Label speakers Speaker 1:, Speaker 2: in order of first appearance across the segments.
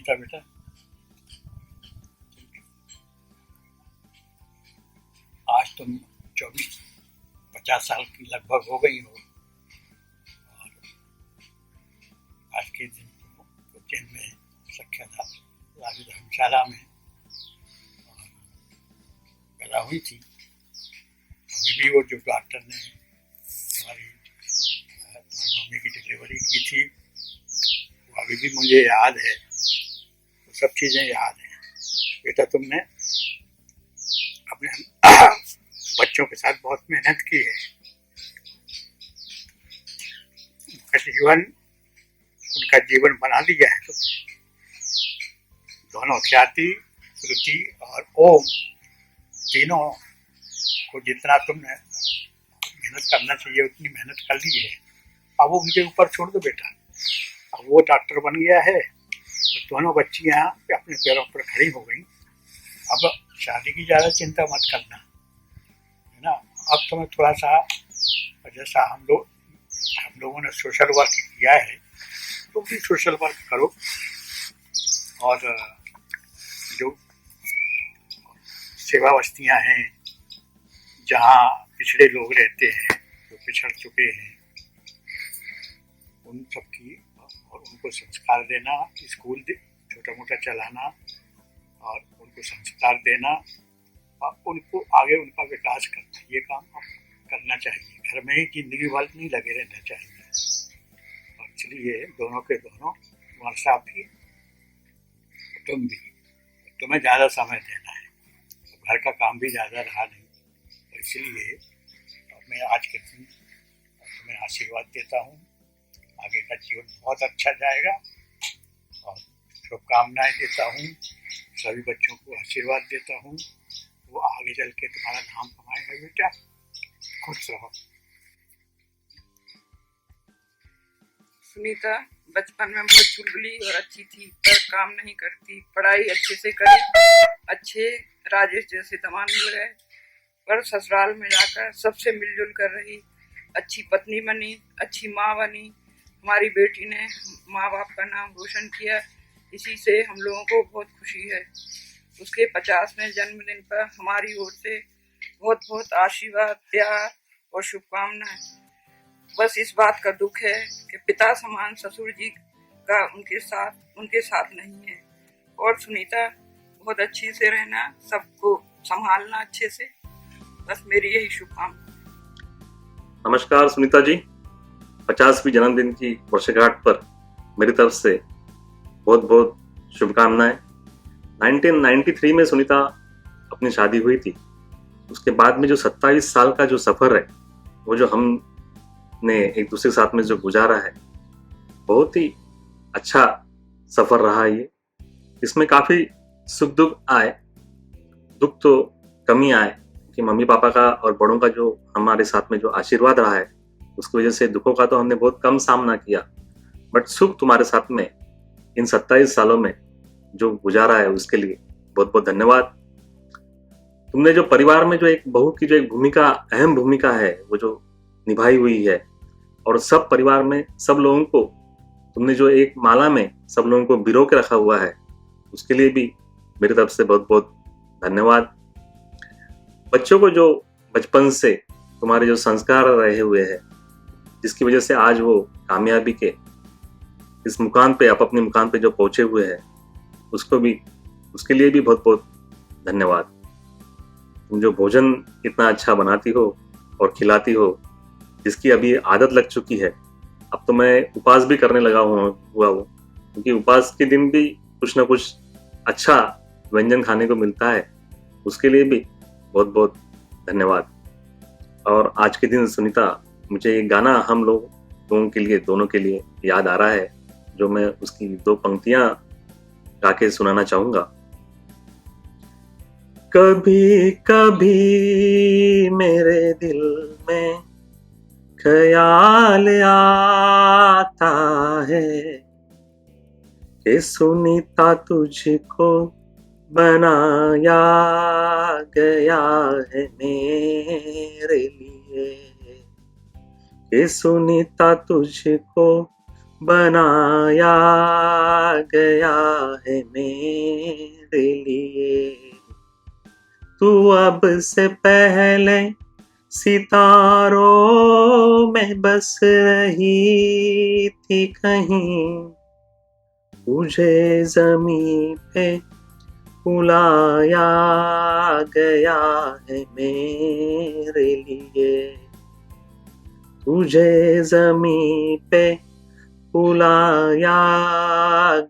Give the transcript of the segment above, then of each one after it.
Speaker 1: सुनीता बेटा, आज तुम 24-50 साल की लगभग हो गई हो और आज के दिन तुम उज्जैन में सख्याधाम धर्मशाला में पैदा हुई थी। अभी भी वो जो डॉक्टर ने तुम्हारी मम्मी की डिलीवरी की थी वो अभी भी मुझे याद है, वो सब चीज़ें याद हैं। बेटा तुमने अपने बच्चों के साथ बहुत मेहनत की है। उनका जीवन बना लिया है। तो दोनों ख्याति, रुचि और ओम तीनों को जितना तुमने मेहनत करना चाहिए उतनी मेहनत कर ली है। अब वो उनके ऊपर छोड़ दो बेटा। अब वो डॉक्टर बन गया है तो दोनों बच्चियां अपने पैरों पर खड़ी हो गई। अब शादी की ज़्यादा चिंता मत करना, है ना। अब तुम्हें थोड़ा सा जैसा हम लोगों ने सोशल वर्क किया है तो भी सोशल वर्क करो। और जो सेवा बस्तियाँ हैं जहाँ पिछड़े लोग रहते हैं, जो पिछड़ चुके हैं, उन सब की और उनको संस्कार देना, स्कूल छोटा मोटा चलाना और उनको संस्कार देना और उनको आगे उनका विकास करना, ये काम करना चाहिए। घर में ही जिंदगी भर नहीं लगे रहना चाहिए। और इसलिए दोनों के दोनों, तुम्हारे साथ भी तुम भी, तुम्हें ज़्यादा समय देना है। तो घर का काम भी ज़्यादा रहा नहीं, तो इसलिए मैं आज के दिन तुम्हें आशीर्वाद देता हूँ। आगे का जीवन बहुत अच्छा जाएगा और शुभकामनाएं देता हूँ। सभी बच्चों को आशीर्वाद देता हूँ, वो आगे चल के तुम्हारा नाम कमाएगा बेटा। खुश रहो।
Speaker 2: सुनीता बचपन में बहुत चुलबुली और अच्छी थी, पर काम नहीं करती। पढ़ाई अच्छे से करी, अच्छे राजेश जैसे दामाद मिल गए, पर ससुराल में जाकर सबसे मिलजुल कर रही। अच्छी पत्नी बनी, अच्छी माँ बनी। हमारी बेटी ने माँ बाप का नाम रोशन किया, इसी से हम लोगों को बहुत खुशी है। उसके 50वें जन्मदिन पर हमारी ओर से बहुत बहुत आशीर्वाद, प्यार और शुभकामनाएं। बस इस बात का दुख है कि पिता समान ससुर जी का उनके साथ नहीं है। और सुनीता बहुत अच्छी से रहना, सबको संभालना अच्छे से, बस मेरी यही शुभकामना।
Speaker 3: नमस्कार सुनीता जी, 50वीं जन्मदिन की वर्षगांठ पर मेरी तरफ से बहुत बहुत शुभकामनाएं। 1993 में सुनीता अपनी शादी हुई थी। उसके बाद में जो 27 साल का जो सफ़र है, वो जो हमने एक दूसरे के साथ में जो गुजारा है, बहुत ही अच्छा सफ़र रहा ये। इसमें काफ़ी सुख दुख आए, दुख तो कम ही आए कि मम्मी पापा का और बड़ों का जो हमारे साथ में जो आशीर्वाद रहा है, उसकी वजह से दुखों का तो हमने बहुत कम सामना किया। बट सुख तुम्हारे साथ में इन 27 सालों में जो गुजारा है, उसके लिए बहुत बहुत धन्यवाद। तुमने जो परिवार में जो एक बहू की जो एक भूमिका, अहम भूमिका है, वो जो निभाई हुई है, और सब परिवार में सब लोगों को तुमने जो एक माला में सब लोगों को बिरो के रखा हुआ है, उसके लिए भी मेरी तरफ से बहुत बहुत धन्यवाद। बच्चों को जो बचपन से तुम्हारे जो संस्कार रहे हुए हैं, जिसकी वजह से आज वो कामयाबी के इस मुकाम पे, अपने मुकाम पे जो पहुंचे हुए हैं, उसके लिए भी बहुत बहुत धन्यवाद। तुम जो भोजन इतना अच्छा बनाती हो और खिलाती हो, जिसकी अभी आदत लग चुकी है, अब तो मैं उपवास भी करने लगा हुआ हूँ, क्योंकि उपवास के दिन भी कुछ ना कुछ अच्छा व्यंजन खाने को मिलता है। उसके लिए भी बहुत बहुत धन्यवाद। और आज के दिन सुनीता, मुझे एक गाना हम लोगों के लिए, दोनों के लिए याद आ रहा है, जो मैं उसकी 2 पंक्तियां गा के सुनाना चाहूंगा। कभी कभी मेरे दिल में ख्याल आता है कि सुनीता तुझको बनाया गया है मेरे लिए, कि सुनीता तुझको बनाया गया है मेरे लिए। तू अब से पहले सितारों में बस रही थी कहीं, तुझे ज़मीं पे बुलाया गया है मेरे लिए। तुझे ज़मीं पे बुलाया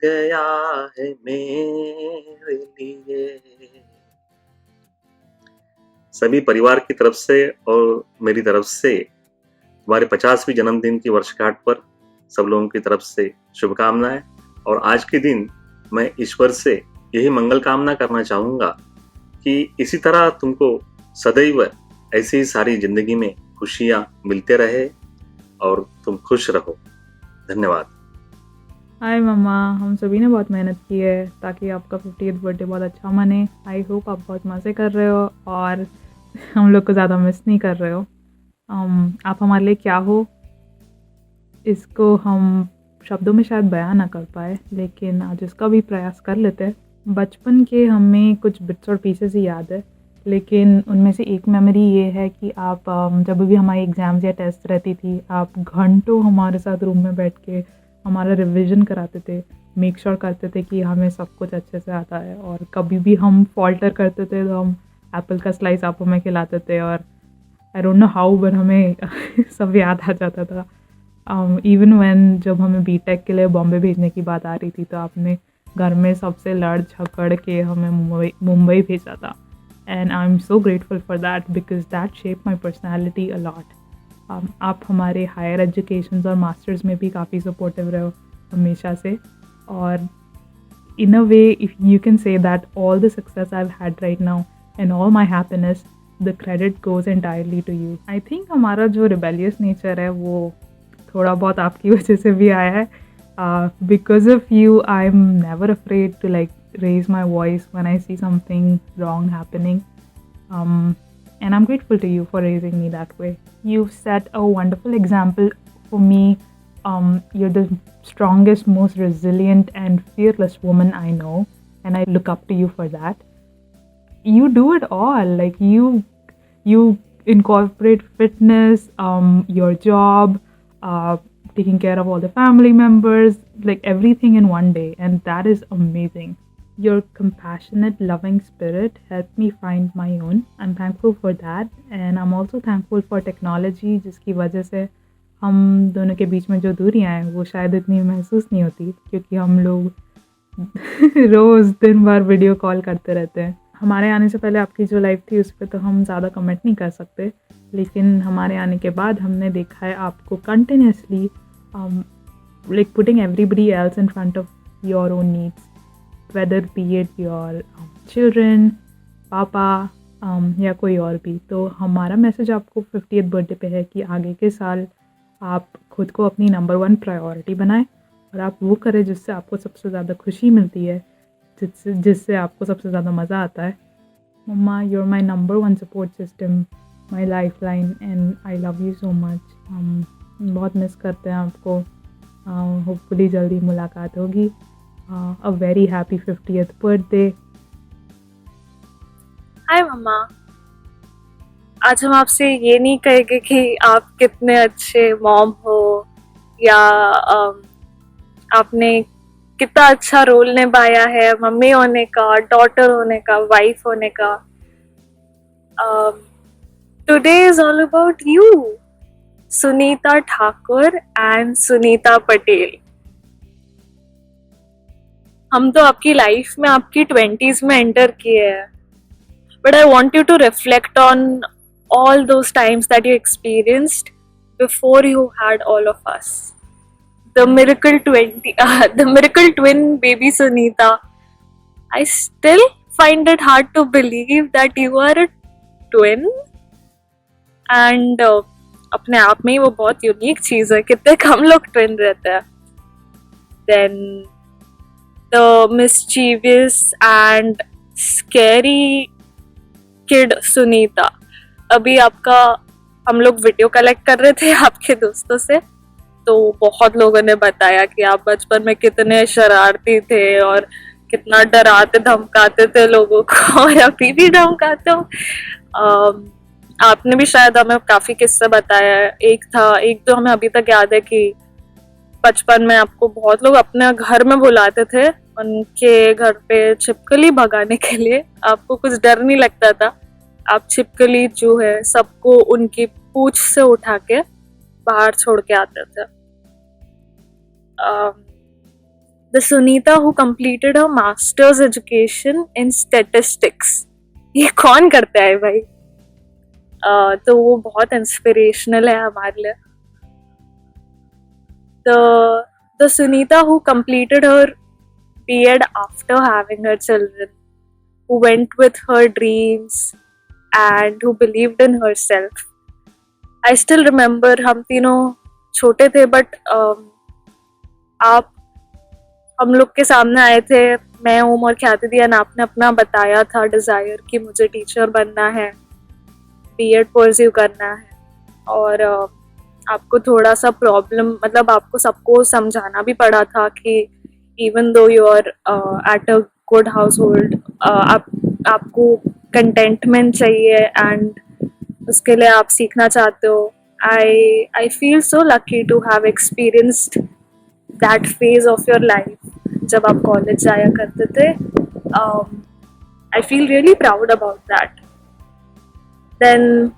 Speaker 3: गया है मेरे लिए। सभी परिवार की तरफ से और मेरी तरफ से हमारे 50वीं जन्मदिन की वर्षगांठ पर सब लोगों की तरफ से शुभकामनाएं। और आज के दिन मैं ईश्वर से यही मंगल कामना करना चाहूँगा कि इसी तरह तुमको सदैव ऐसी ही सारी जिंदगी में खुशियाँ मिलते रहे और तुम खुश रहो। धन्यवाद।
Speaker 4: हाय मम्मा, हम सभी ने बहुत मेहनत की है ताकि आपका 50th बर्थडे बहुत अच्छा मने। आई होप आप बहुत मज़े कर रहे हो और हम लोग को ज़्यादा मिस नहीं कर रहे हो। आप हमारे लिए क्या हो, इसको हम शब्दों में शायद बयां ना कर पाए, लेकिन आज इसका भी प्रयास कर लेते हैं। बचपन के हमें कुछ बिट्स और पीसेस ही याद है, लेकिन उनमें से एक मेमोरी ये है कि आप जब भी हमारी एग्ज़ाम्स या टेस्ट रहती थी, आप घंटों हमारे साथ रूम में बैठ के हमारा रिवीजन कराते थे, मेक श्योर करते थे कि हमें सब कुछ अच्छे से आता है। और कभी भी हम फॉल्टर करते थे तो हम एप्पल का स्लाइस आप हमें खिलाते थे और I don't know how but हमें सब याद आ जाता था। इवन व्हेन जब हमें बीटेक के लिए बॉम्बे भेजने की बात आ रही थी तो आपने घर में सबसे लड़ झगड़ के हमें मुंबई भेजा था। And I am so grateful for that because that shape my personality a lot. आप हमारे हायर एजुकेशन और मास्टर्स में भी काफ़ी सपोर्टिव रहे हो हमेशा से। और in a way, if you can say that all the success I've had right now and all my happiness, the credit goes entirely to you. I think हमारा जो rebellious nature है वो थोड़ा बहुत आपकी वजह से भी आया है. Because of you, I'm never afraid to like raise my voice when I see something wrong happening. And I'm grateful to you for raising me that way. You've set a wonderful example for me. You're the strongest, most resilient and fearless woman I know, and I look up to you for that. You do it all. Like you incorporate fitness, your job, taking care of all the family members, like everything in one day, and that is amazing. Your compassionate, loving spirit helped me find my own. I'm thankful for that, and I'm also thankful for technology, जिसकी वजह से हम दोनों के बीच में जो दूरियां हैं वो शायद इतनी महसूस नहीं होती, क्योंकि हम लोग रोज़ दिन भर वीडियो कॉल करते रहते हैं. हमारे आने से पहले आपकी जो लाइफ थी उस पर तो हम ज़्यादा कमेंट नहीं कर सकते, लेकिन हमारे आने के बाद हमने देखा है आपको continuously like putting everybody else in front of your own needs, whether be it your children, पापा या कोई और भी. तो हमारा मैसेज आपको 50th बर्थडे पे है कि आगे के साल आप खुद को अपनी नंबर 1 प्रायोरिटी बनाएं और आप वो करें जिससे आपको सबसे ज़्यादा खुशी मिलती है, जिससे आपको सबसे ज़्यादा मज़ा आता है. मम्मा, you are my number 1 support system, my lifeline, and I love you so much. बहुत मिस करते हैं आपको. होपफुली जल्दी मुलाकात होगी. A very happy 50th birthday.
Speaker 5: Hi मम्मा, आज हम आपसे ये नहीं कहेंगे कि आप कितने अच्छे मॉम हो या आपने कितना अच्छा रोल निभाया है मम्मी होने का, डॉटर होने का, वाइफ होने का. Today is all about you, Sunita Thakur and Sunita Patel. हम तो आपकी लाइफ में आपकी 20s में एंटर किए हैं, but I want you to reflect on all those times that you experienced before you had all of us. The miracle twin baby Sunita. I still find it hard to believe that you are a twin. And अपने आप में ही वो बहुत unique चीज है, कितने कम लोग twin रहते हैं. Then the mischievous and scary kid Sunita. अभी आपका हम लोग वीडियो कलेक्ट कर रहे थे आपके दोस्तों से, तो बहुत लोगों ने बताया कि आप बचपन में कितने शरारती थे और कितना डराते धमकाते थे लोगों को और अभी भी धमकाते हो। आपने भी शायद हमें काफी किस्से बताया है। एक तो हमें अभी तक याद है कि बचपन में आपको बहुत लोग अपने घर में बुलाते थे उनके घर पे छिपकली भगाने के लिए। आपको कुछ डर नहीं लगता था, आप छिपकली जो है सबको उनकी पूंछ से उठा के बाहर छोड़ के आते थे। The Sunita who completed her masters education in statistics, ये कौन करता है भाई? तो वो बहुत इंस्पिरेशनल है हमारे लिए। The Sunita who completed her B.Ed after having her children, who went with her dreams and who believed in herself. I still remember हम तीनों छोटे थे बट आप हम लोग के सामने आए थे, मैं ओम और ख्याति दी, एंड आपने अपना बताया था डिज़ायर कि मुझे टीचर बनना है, B.Ed परस्यू करना है। और आपको थोड़ा सा प्रॉब्लम, मतलब आपको सबको समझाना भी पड़ा था कि even though you are at a good household, आपको कंटेंटमेंट चाहिए एंड उसके लिए आप सीखना चाहते हो। I feel so lucky to have experienced that phase of your life जब आप कॉलेज जाया करते थे। I feel really proud about that. Then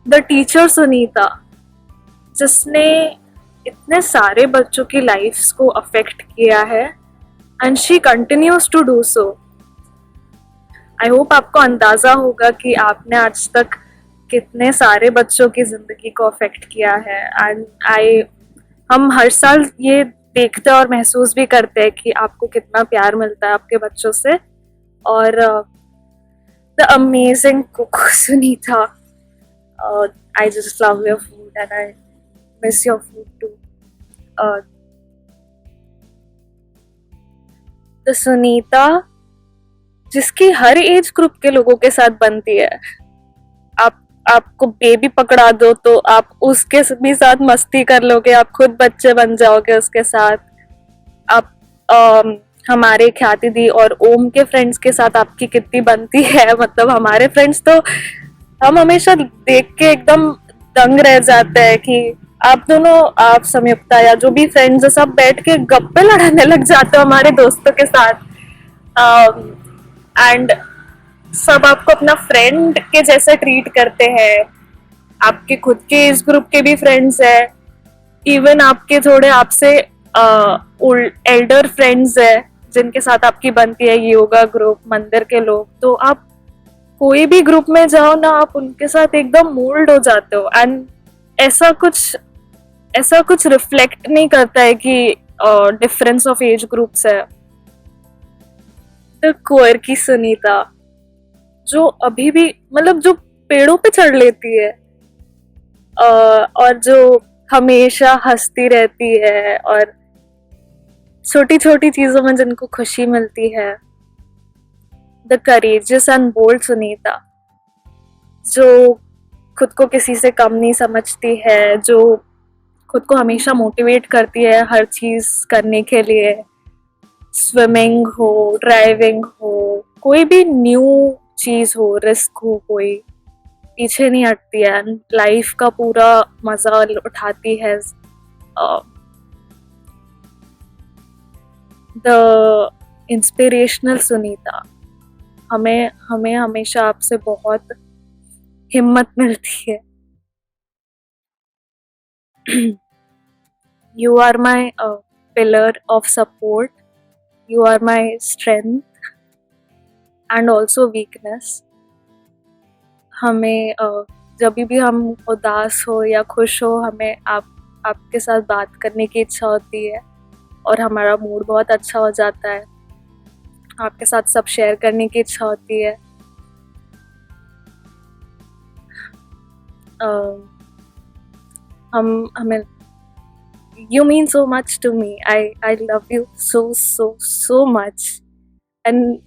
Speaker 5: the teacher Sunita, जिसने इतने सारे बच्चों की लाइफ्स को अफेक्ट किया है and she continues to do so. I hope आपको अंदाजा होगा कि आपने आज तक कितने सारे बच्चों की जिंदगी को अफेक्ट किया है। एंड हम हर साल ये देखते और महसूस भी करते हैं कि आपको कितना प्यार मिलता है आपके बच्चों से। और the amazing cook Sunita, I just love your food and I miss your food too. The Sunita जिसकी हर एज ग्रुप के लोगों के साथ बनती है। आपको बेबी पकड़ा दो तो आप उसके भी साथ मस्ती कर लोगे, आप खुद बच्चे बन जाओगे उसके साथ। आप हमारे ख्याति दी और ओम के फ्रेंड्स के साथ आपकी कितनी बनती है, मतलब हमारे फ्रेंड्स तो हम हमेशा देख के एकदम दंग रह जाते हैं कि आप दोनों, आप संयुक्ता या जो भी फ्रेंड्स है, सब बैठ के गप्पे लड़ाने लग जाते हो हमारे दोस्तों के साथ। एंड सब आपको अपना फ्रेंड के जैसे ट्रीट करते हैं। आपके खुद के इस ग्रुप के भी फ्रेंड्स है, इवन आपके थोड़े आपसे एल्डर फ्रेंड्स है जिनके साथ आपकी बनती है, योगा ग्रुप, मंदिर के लोग। तो आप कोई भी ग्रुप में जाओ ना, आप उनके साथ एकदम मोल्ड हो जाते हो। एंड ऐसा कुछ रिफ्लेक्ट नहीं करता है कि डिफरेंस ऑफ एज ग्रुप्स है। द कुंवर की सुनीता, जो अभी भी मतलब जो पेड़ों पे चढ़ लेती है और जो हमेशा हंसती रहती है और छोटी छोटी चीजों में जिनको खुशी मिलती है। The courageous and bold Sunita, जो खुद को किसी से कम नहीं समझती है, जो खुद को हमेशा मोटिवेट करती है हर चीज करने के लिए। स्विमिंग हो, ड्राइविंग हो, कोई भी न्यू चीज हो, रिस्क हो, कोई पीछे नहीं हटती है, लाइफ का पूरा मजा उठाती है। द इंस्पिरेशनल सुनीता, हमें हमेशा आपसे बहुत हिम्मत मिलती है। You are my pillar of support. You are my strength and also weakness. हमें जब भी हम उदास हो या खुश हो, हमें आपके साथ बात करने की इच्छा होती है और हमारा मूड बहुत अच्छा हो जाता है। आपके साथ सब शेयर करने की इच्छा होती है। हमें you mean so much to me. I love you so much and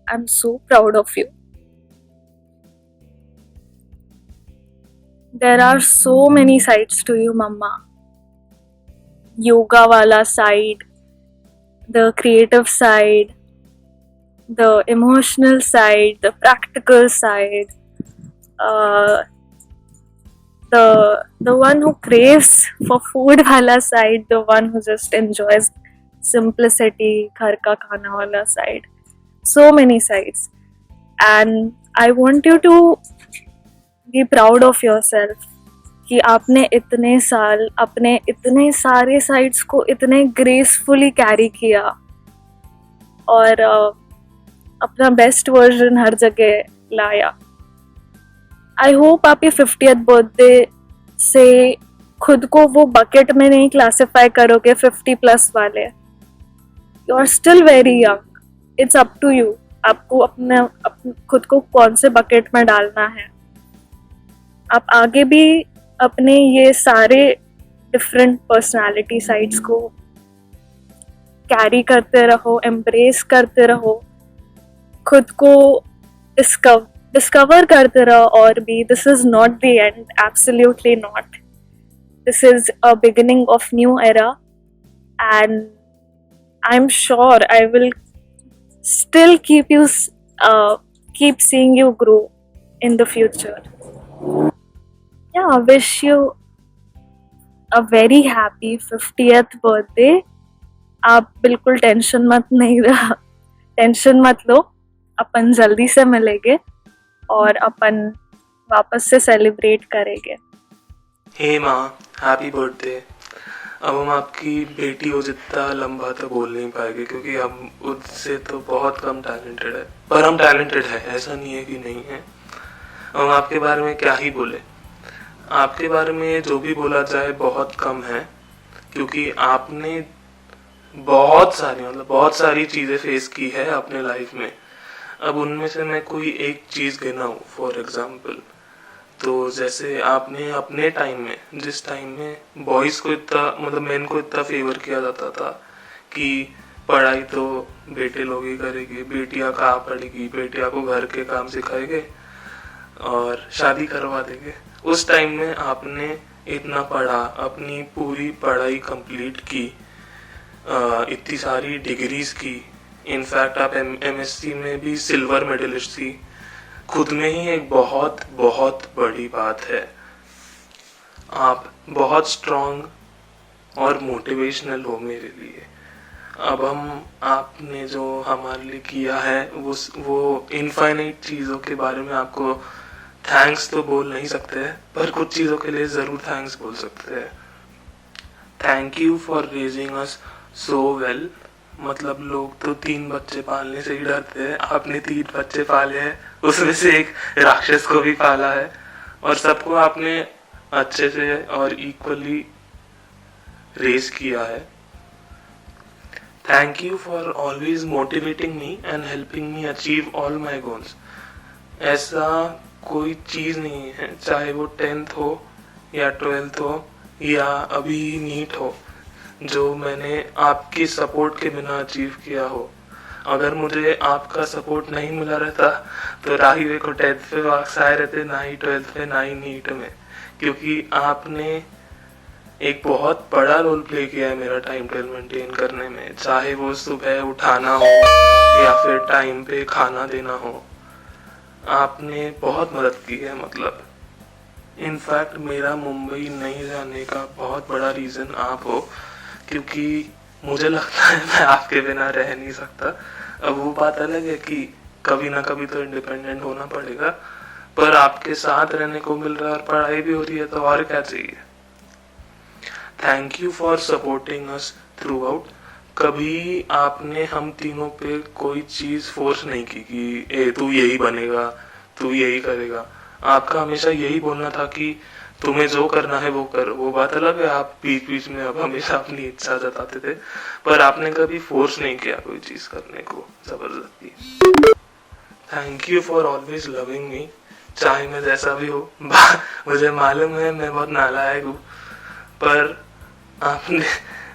Speaker 5: I'm so proud of you. There are so many sides to you, Mama. yoga wala side, the creative side, the emotional side, the practical side, uh, the one who craves for food wala side, the one who just enjoys simplicity, ghar ka khana wala side. So many sides. And I want you to be proud of yourself कि आपने इतने साल अपने इतने सारे sides को इतने gracefully carry किया और अपना बेस्ट वर्जन हर जगह लाया. आई होप आप ये 50th बर्थडे से खुद को वो बकेट में नहीं क्लासिफाई करोगे 50+ वाले. You are still very young. It's up to you. आपको अपने खुद को कौन से बकेट में डालना है. आप आगे भी अपने ये सारे डिफरेंट पर्सनालिटी साइड्स को कैरी करते रहो, एम्ब्रेस करते रहो, खुद को डिस्कवर करते रहो. और भी this is not the end, absolutely not. This is a beginning of new era and I am sure I will still keep seeing you grow in the future. Yeah, I wish you a very happy 50th birthday. आप बिल्कुल tension मत लो. अपन जल्दी से मिलेंगे और अपन वापस से celebrate करेंगे.
Speaker 6: हे माँ, हैप्पी बर्थडे. अब हम आपकी बेटी हो जितना लंबा तो बोल नहीं पाएंगे क्योंकि हम उससे तो बहुत कम टैलेंटेड है, पर हम टैलेंटेड है, ऐसा नहीं है कि नहीं है. हम आपके बारे में क्या ही बोले. आपके बारे में जो भी बोला जाए बहुत कम है क्योंकि आपने बहुत सारी चीज़ें फेस की है अपने लाइफ में. अब उनमें से मैं कोई एक चीज़ गिनाऊँ फॉर एग्जाम्पल, तो जैसे आपने अपने टाइम में, जिस टाइम में बॉयज़ को इतना मेन को इतना फेवर किया जाता था कि पढ़ाई तो बेटे लोग ही करेंगे, बेटियां कहाँ पढ़ेगी, बेटियां को घर के काम सिखाएंगे और शादी करवा देंगे. उस टाइम में आपने इतना पढ़ा, अपनी पूरी पढ़ाई कंप्लीट की, इतनी सारी डिग्रीज की. इनफैक्ट आप MSc में भी सिल्वर मेडलिस्ट थी. खुद में ही एक बहुत बहुत बड़ी बात है. आप बहुत स्ट्रॉन्ग और मोटिवेशनल हो मेरे लिए. अब आपने जो हमारे लिए किया है वो इनफाइनाइट चीज़ों के बारे में आपको थैंक्स तो बोल नहीं सकते हैं, पर कुछ चीज़ों के लिए ज़रूर थैंक्स बोल सकते हैं. Thank you for raising us so well. मतलब लोग तो 3 बच्चे पालने से ही डरते हैं, आपने 3 बच्चे पाले हैं, उसमें से एक राक्षस को भी पाला है और सबको आपने अच्छे से और इक्वली रेस किया है. Thank you for always motivating me and helping me achieve all my goals. ऐसा कोई चीज़ नहीं है, चाहे वो 10th हो या 12th हो या अभी नीट हो, जो मैंने आपकी सपोर्ट के बिना अचीव किया हो. अगर मुझे आपका सपोर्ट नहीं मिला रहता तो राही वे को 10th पे मार्क्स आए रहते, ना ही 12th पे, ना ही नीट में, क्योंकि आपने एक बहुत बड़ा रोल प्ले किया है मेरा टाइम टेबल मेंटेन करने में. चाहे वो सुबह उठाना हो या फिर टाइम पे खाना देना हो, आपने बहुत मदद की है. मतलब इनफैक्ट मेरा मुंबई नहीं जाने का बहुत बड़ा रीज़न आप हो, क्योंकि मुझे लगता है मैं आपके बिना रह नहीं सकता. अब वो बात अलग है कि कभी ना कभी तो इंडिपेंडेंट होना पड़ेगा, पर आपके साथ रहने को मिल रहा है और पढ़ाई भी हो रही है, तो और क्या चाहिए. Thank you for supporting us through out. कभी आपने हम तीनों पे कोई चीज़ फोर्स नहीं की कि तू यही बनेगा, तू यही करेगा. आपका हमेशा यही बोलना था कि तुम्हें जो करना है वो कर. वो बात अलग है, आप बीच बीच में अब हमेशा अपनी इच्छा जताते थे, पर आपने कभी फोर्स नहीं किया कोई चीज़ करने को जबरदस्ती. Thank you for always loving me. चाहे मैं जैसा भी हो, मुझे मालूम है मैं बहुत नालायक हूँ, पर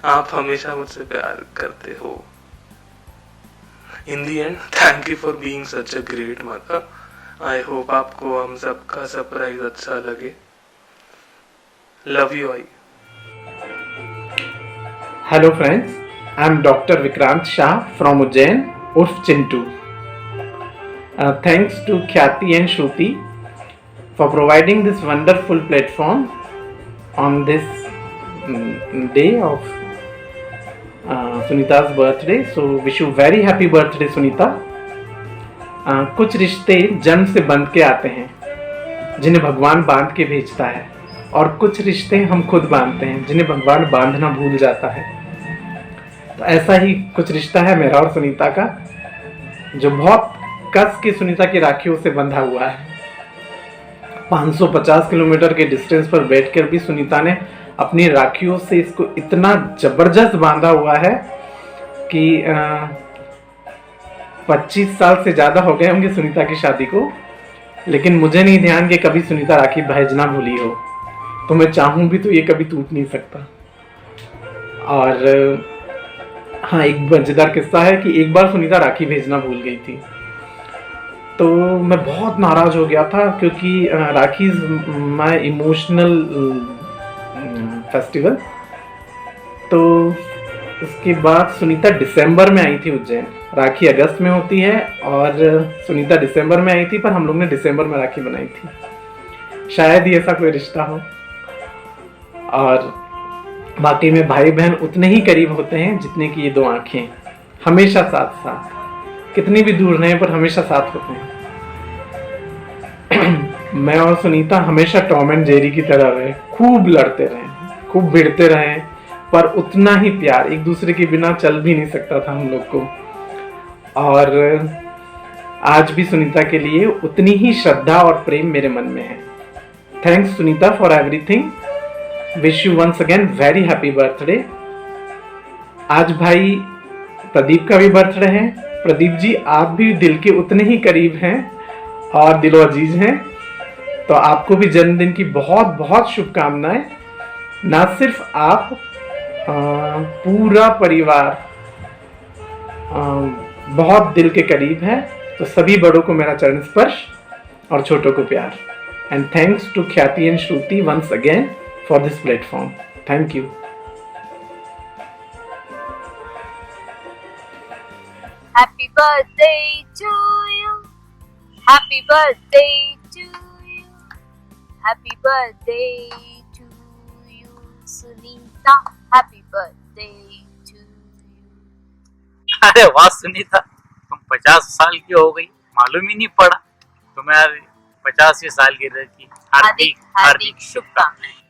Speaker 6: आप हमेशा मुझसे प्यार करते हो. In the end thank you for being such a great mother. I hope आपको हम सबका सरप्राइज अच्छा लगे. Love you. I
Speaker 7: Hello friends, I am Dr. Vikrant Shah from Ujjain, Urf Chintu. Thanks to Khyati and Shruti for providing this wonderful platform on this day of Sunita's birthday. So wish you very happy birthday Sunita. कुछ रिश्ते जन्म से बंध के आते हैं जिन्हें भगवान बांध के भेजता है, और कुछ रिश्ते हम खुद बांधते हैं जिन्हें भगवान बांधना भूल जाता है। तो ऐसा ही कुछ रिश्ता है मेरा और सुनीता का, जो बहुत कस के सुनीता की राखियों से बंधा हुआ है। 550 किलोमीटर के डिस्टेंस पर बैठकर भी सुनीता ने अपनी राखियों से इसको इतना जबरदस्त बांधा हुआ है कि 25 साल से ज़्यादा हो गए होंगे सुनीता की शादी को, लेकिन मुझे नहीं ध्यान कि कभी सुनीता राखी भेजना भूली हो। तो मैं चाहूँ भी तो ये कभी टूट नहीं सकता। और हाँ, एक मजेदार किस्सा है कि एक बार सुनीता राखी भेजना भूल गई थी, तो मैं बहुत नाराज़ हो गया था, क्योंकि राखी इज़ माई इमोशनल फेस्टिवल। तो उसके बाद सुनीता दिसंबर में आई थी उज्जैन, राखी अगस्त में होती है और सुनीता दिसंबर में आई थी, पर हम लोग ने दिसंबर में राखी बनाई थी। शायद ही ऐसा कोई रिश्ता हो। और बाकी में भाई बहन उतने ही करीब होते हैं जितने कि ये दो आंखें, हमेशा साथ साथ, कितनी भी दूर रहें पर हमेशा साथ होते हैं। मैं और सुनीता हमेशा टॉम एंड जेरी की तरह रहे, खूब लड़ते रहे, खूब भिड़ते रहे, पर उतना ही प्यार, एक दूसरे के बिना चल भी नहीं सकता था हम लोग को। और आज भी सुनीता के लिए उतनी ही श्रद्धा और प्रेम मेरे मन में है। Thanks Sunita for everything. Wish you once again very happy birthday. आज भाई प्रदीप का भी बर्थडे है। प्रदीप जी, आप भी दिल के उतने ही करीब हैं और दिलो अजीज हैं, तो आपको भी जन्मदिन की बहुत बहुत शुभकामनाएं। ना सिर्फ आप, पूरा परिवार बहुत दिल के करीब है। तो सभी बड़ों को मेरा चरण स्पर्श और छोटों को प्यार। And thanks to Khyati and Shruti once again for this platform. Thank you.
Speaker 8: Happy birthday to you. Happy birthday to you. Happy birthday to you, Sunita. Happy birthday to you.
Speaker 9: अरे वाह सुनीता, तुम 50 साल की हो गई, मालूम ही नहीं पड़ा। तुम्हारी 50वीं सालगिरह की हार्दिक हार्दिक शुभकामनाएं।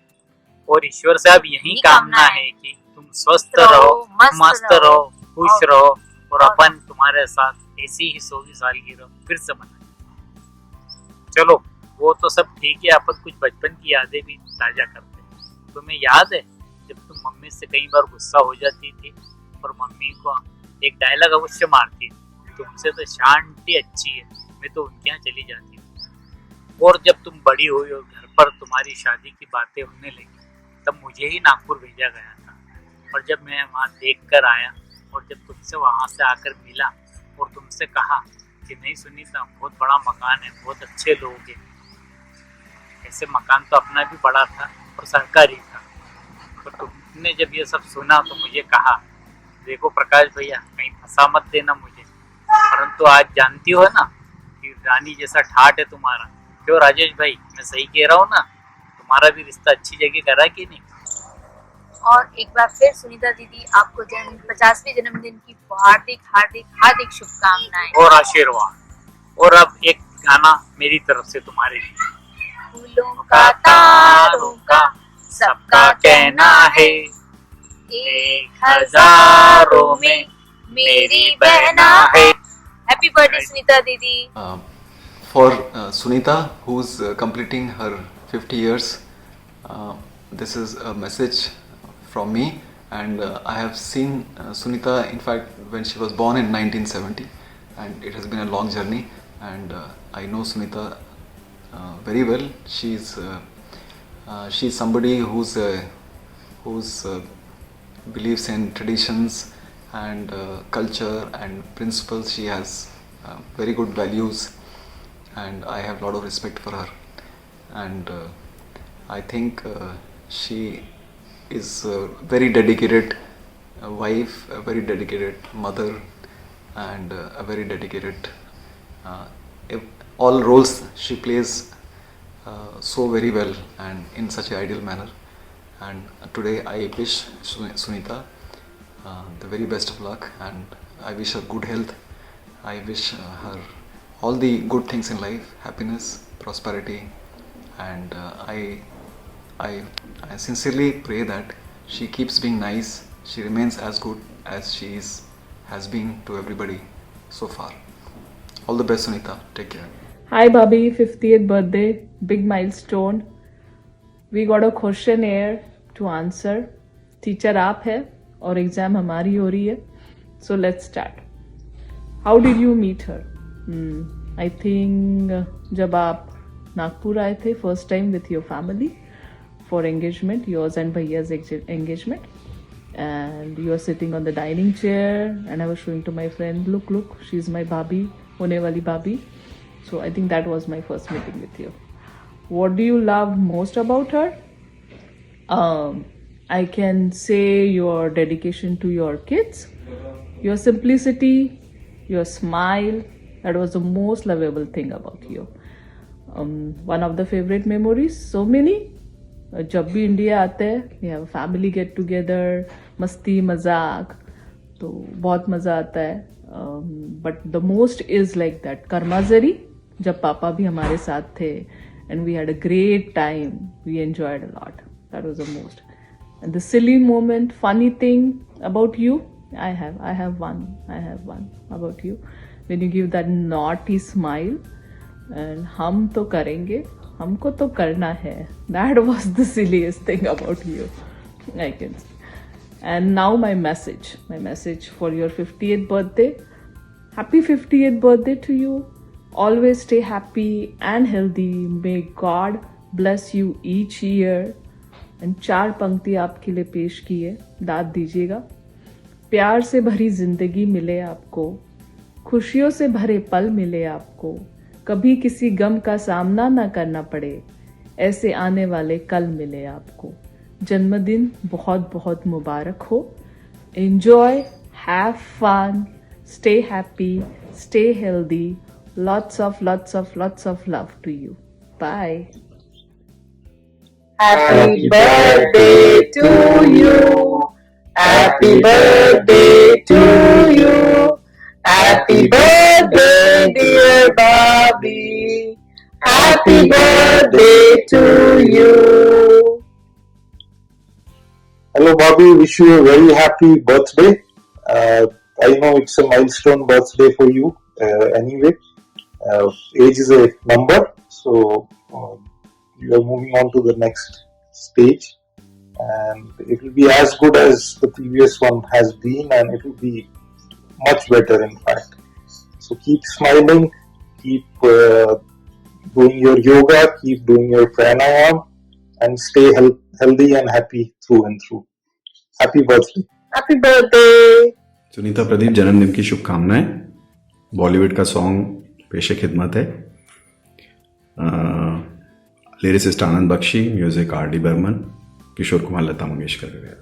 Speaker 9: और ईश्वर से अब यही कामना है कि तुम स्वस्थ रहो, मस्त रहो, खुश रहो, और अपन तुम्हारे साथ ऐसी ही 100वीं सालगिरह फिर से मनाएं। चलो वो तो सब ठीक है, अपन कुछ बचपन की यादें भी ताजा करते हैं। तुम्हें याद है जब तुम मम्मी से कई बार गुस्सा हो जाती थी और मम्मी को एक डायलॉग अवश्य मारती थी, तुमसे तो शांति अच्छी है, मैं तो उनके यहाँ चली जाती थी। और जब तुम बड़ी हुई और घर पर तुम्हारी शादी की बातें होने लगी, तब मुझे ही नागपुर भेजा गया था। और जब मैं वहाँ देख कर आया और जब तुमसे वहाँ से आकर मिला और तुमसे कहा कि नहीं सुनीता, बहुत बड़ा मकान है, बहुत अच्छे लोग हैं। ऐसे मकान तो अपना भी बड़ा था और सरकारी था। तो तुमने जब ये सब सुना तो मुझे कहा, देखो प्रकाश भैया, कहीं फंसा मत देना मुझे। परंतु आज जानती हो ना कि रानी जैसा ठाट है तुम्हारा। क्यों राजेश भाई, मैं सही कह रहा हूँ ना? तुम्हारा भी रिश्ता अच्छी जगह करा कि नहीं?
Speaker 8: और एक बार फिर सुनीता दीदी, आपको 50वें जन्मदिन की हार्दिक हार्दिक हार्दिक शुभकामनाएं
Speaker 9: और आशीर्वाद। और अब एक गाना मेरी तरफ से तुम्हारे लिए।
Speaker 8: फूलों का तारों का
Speaker 9: सबका कहना है, 1000 में मेरी बहना है।
Speaker 8: हैप्पी बर्थडे सुनीता दीदी।
Speaker 10: For Sunita, who's completing her 50 years, this is a message from me, and I have seen Sunita, in fact, when she was born in 1970, and it has been a long journey, and I know Sunita very well. She's somebody who's believes in traditions and culture and principles. She has very good values, and I have a lot of respect for her, and I think she is very dedicated a wife, a very dedicated mother, and a very dedicated all roles she plays so very well and in such an ideal manner. And today I wish Sunita the very best of luck, and I wish her good health. I wish her all the good things in life, happiness, prosperity, and I sincerely pray that she keeps being nice, she remains as good as she has been to everybody so far. All the best, Sunita. Take care.
Speaker 4: Hi, Bobby. 50th birthday. Big milestone. We got a questionnaire to answer. Teacher आप है और exam हमारी हो रही है. So let's start. How did you meet her? I think जब आप नागपुर आए थे first time with your family for engagement, yours and भैया's engagement, and you are sitting on the dining chair, and I was showing to my friend, look, she's my bhabhi, होने वाली bhabhi. So I think that was my first meeting with you. What do you love most about her? I can say your dedication to your kids, your simplicity, your smile. That was the most lovable thing about you. One of the favorite memories, so many. जब भी India आते हैं we have a family get together, मस्ती मजाक, तो बहुत मज़ा आता है. But the most is like that कर्माजरी, जब पापा भी हमारे साथ थे, and we had a great time. We enjoyed a lot. That was the most. And the silly moment, funny thing about you, I have one about you. When you give that naughty smile, and हम तो करेंगे, हमको तो करना है. That was the silliest thing about you, I can say. And now my message for your 50th birthday. Happy 50th birthday to you. Always stay happy and healthy. May God bless you each year. And 4 पंक्ति आपके लिए पेश की है, दाद दीजिएगा. प्यार से भरी जिंदगी मिले आपको, खुशियों से भरे पल मिले आपको, कभी किसी गम का सामना ना करना पड़े, ऐसे आने वाले कल मिले आपको. जन्मदिन बहुत बहुत मुबारक हो. Enjoy, have fun, stay happy, stay healthy. Lots of love to you. Bye.
Speaker 11: Happy birthday to you. Happy birthday to you. Happy birthday, dear Bobby. Happy birthday to you.
Speaker 12: Hello, Bobby. Wish you a very happy birthday. I know it's a milestone birthday for you anyway. Age is a number, so you are moving on to the next stage, and it will be as good as the previous one has been, and it will be much better, in fact. So keep smiling, keep doing your yoga, keep doing your pranayam, and stay healthy and happy through and through. Happy birthday.
Speaker 11: Happy birthday.
Speaker 13: Sunita Pradeep, जन्मदिन की शुभकामनाएं. बॉलीवुड का song पेशे खिदमत है. Lyricist Anand Bakshi, music R D Burman, Kishore Kumar, Lata Mangeshkar वगैरह.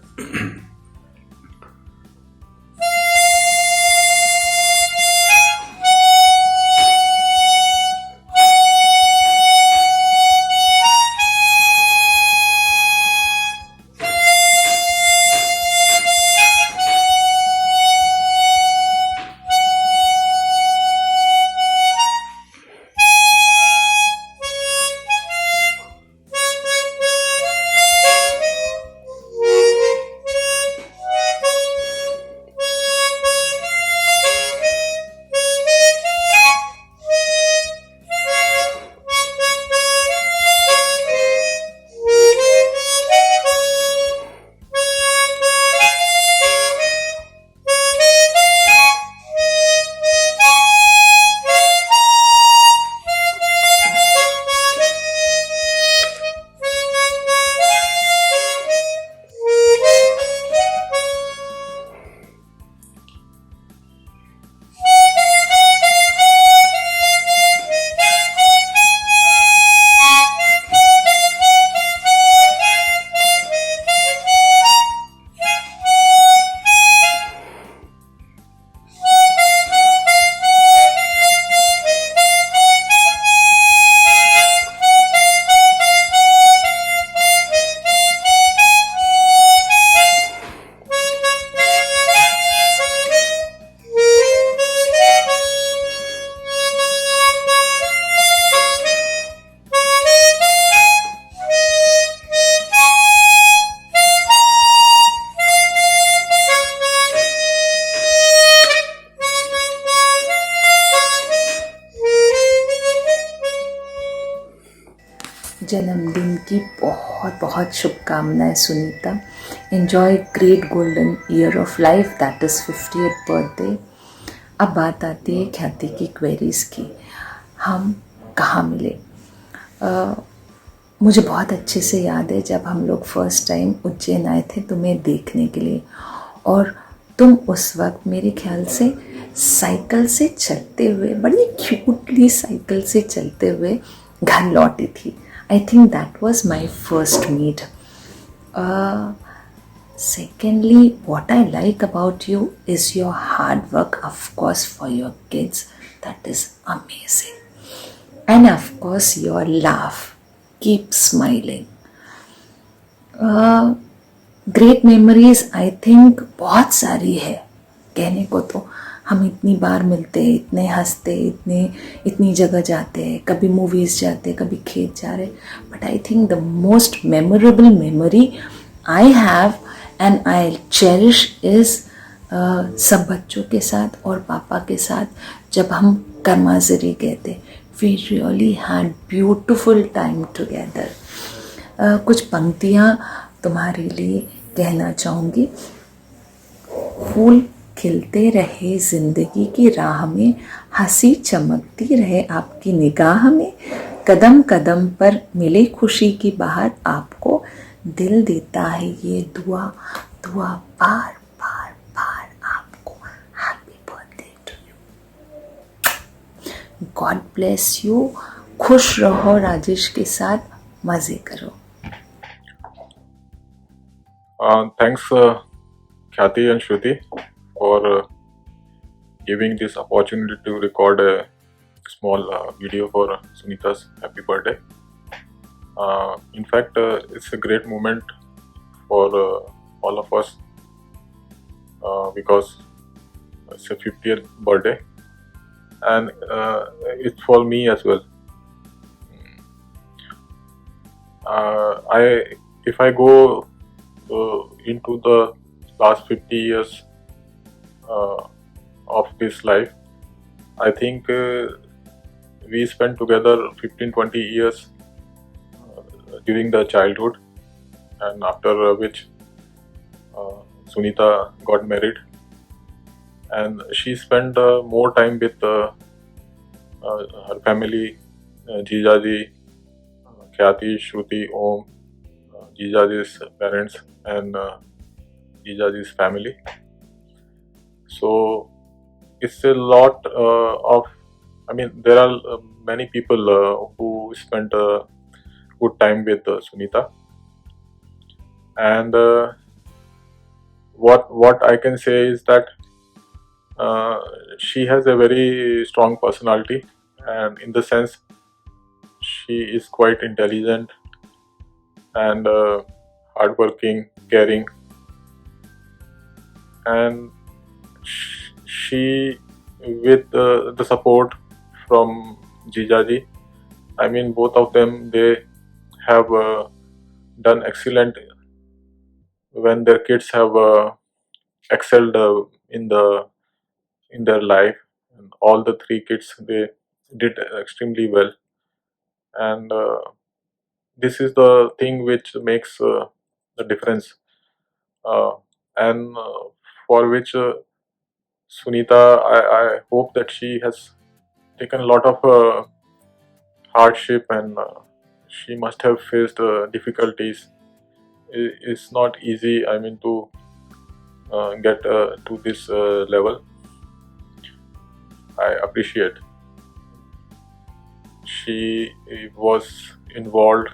Speaker 14: जन्मदिन की बहुत बहुत शुभकामनाएं Sunita. Enjoy great golden year of life, that is 50th birthday. अब बात आती है ख्याति की क्वेरीज़ की. हम कहाँ मिले? मुझे बहुत अच्छे से याद है जब हम लोग फर्स्ट टाइम उज्जैन आए थे तुम्हें देखने के लिए, और तुम उस वक्त मेरे ख्याल से साइकिल से चलते हुए, बड़ी क्यूटली साइकिल से चलते हुए घर लौटी थी. I think that was my first meet. Secondly, what I like about you is your hard work, of course, for your kids. That is amazing. And of course, your laugh. Keep smiling. Great memories, I think, बहुत सारी है कहने को. तो हम इतनी बार मिलते, इतने हंसते, इतनी जगह जाते हैं, कभी मूवीज़ जाते, कभी खेत जा रहे. But I think the most memorable memory I have and I cherish is सब बच्चों के साथ और पापा के साथ जब हम कर्माजरी गए थे. We really had beautiful time together. कुछ पंक्तियाँ तुम्हारे लिए कहना चाहूँगी. फूल खिलते रहे ज़िंदगी की राह में, हंसी चमकती रहे आपकी निगाह में, कदम कदम पर मिले खुशी की बहार, आपको दिल देता है ये दुआ दुआ बार बार बार आपको. Happy birthday to you. God bless you. खुश रहो, राजेश के साथ मज़े करो.
Speaker 15: Thanks Khyati and Shruti for giving this opportunity to record a small video for Sunita's happy birthday. In fact, it's a great moment for all of us because it's a 50th birthday, and it's for me as well. If I go into the last 50 years of this life, I think we spent together 15-20 years during the childhood, and after which Sunita got married, and she spent more time with her family, Jijaji, Khyati, Shruti, Om, Jijaji's parents and Jijaji's family. So it's a lot of, I mean, there are many people who spent good time with Sunita, and what I can say is that she has a very strong personality, and in the sense she is quite intelligent and hardworking, caring, and she, with the support from Jijaji, I mean both of them, they have done excellent when their kids have excelled in their life. And all the three kids, they did extremely well, and this is the thing which makes the difference, and for which Sunita, I hope that she has taken a lot of hardship, and she must have faced difficulties. It's not easy, I mean, to get to this level. I appreciate she was involved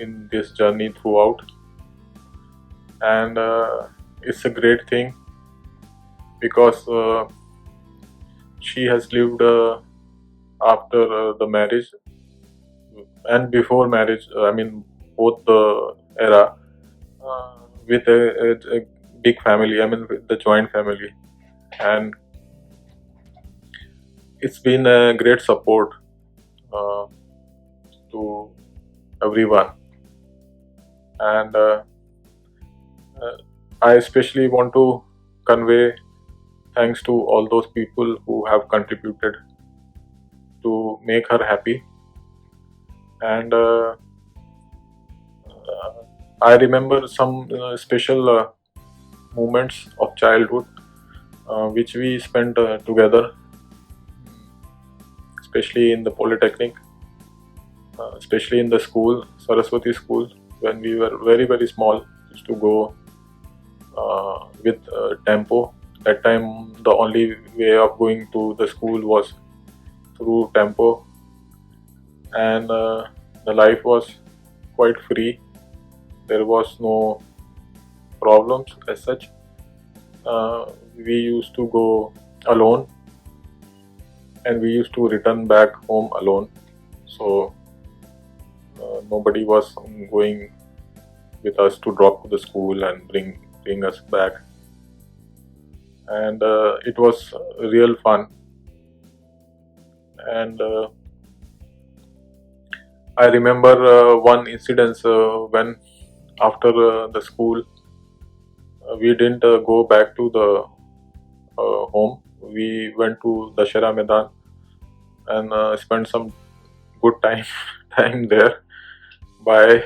Speaker 15: in this journey throughout, and it's a great thing because she has lived after the marriage and before marriage, I mean both the era, with a big family, I mean with the joint family, and it's been a great support to everyone, and I especially want to convey thanks to all those people who have contributed to make her happy, and I remember some special moments of childhood which we spent together, especially in the Polytechnic, especially in the school, Saraswati School, when we were very, very small. Used to go with tempo. That time, the only way of going to the school was through tempo, and the life was quite free. There was no problems as such. We used to go alone, and we used to return back home alone. So nobody was going with us to drop to the school and bring us back. And it was real fun. And I remember one incident when after the school we didn't go back to the home. We went to Dashera Maidan and spent some good time there by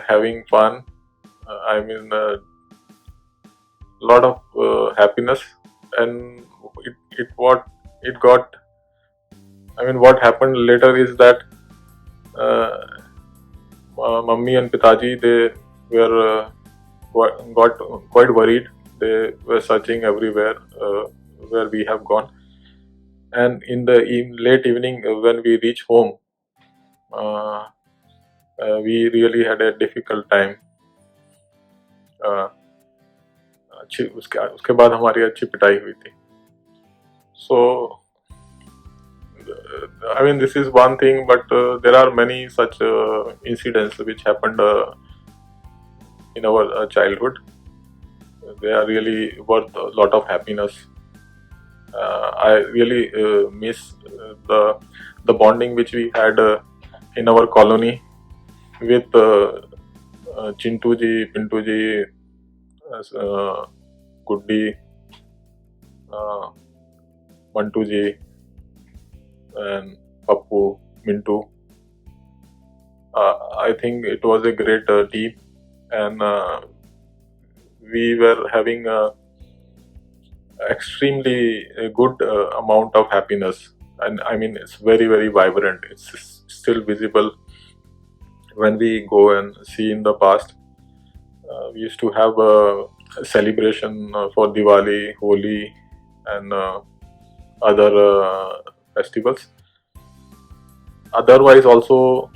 Speaker 15: having fun. I mean, lot of happiness, and what happened later is that Mummy and Pitaji, they were got quite worried. They were searching everywhere where we have gone, and in the late evening when we reached home, we really had a difficult time. उसके बाद हमारी अच्छी पिटाई हुई थी. So I mean, this is one thing, but there are many such incidents which happened in our childhood. They are really worth a lot of happiness. I really miss the bonding which we had in our colony with Chintu ji, Pintu ji, Guddi, Mantu ji, and Pappu, Mintu. I think it was a great team, and we were having extremely good amount of happiness, and I mean, it's very, very vibrant. It's still visible when we go and see in the past. We used to have a celebration for Diwali, Holi, and other festivals. Otherwise, also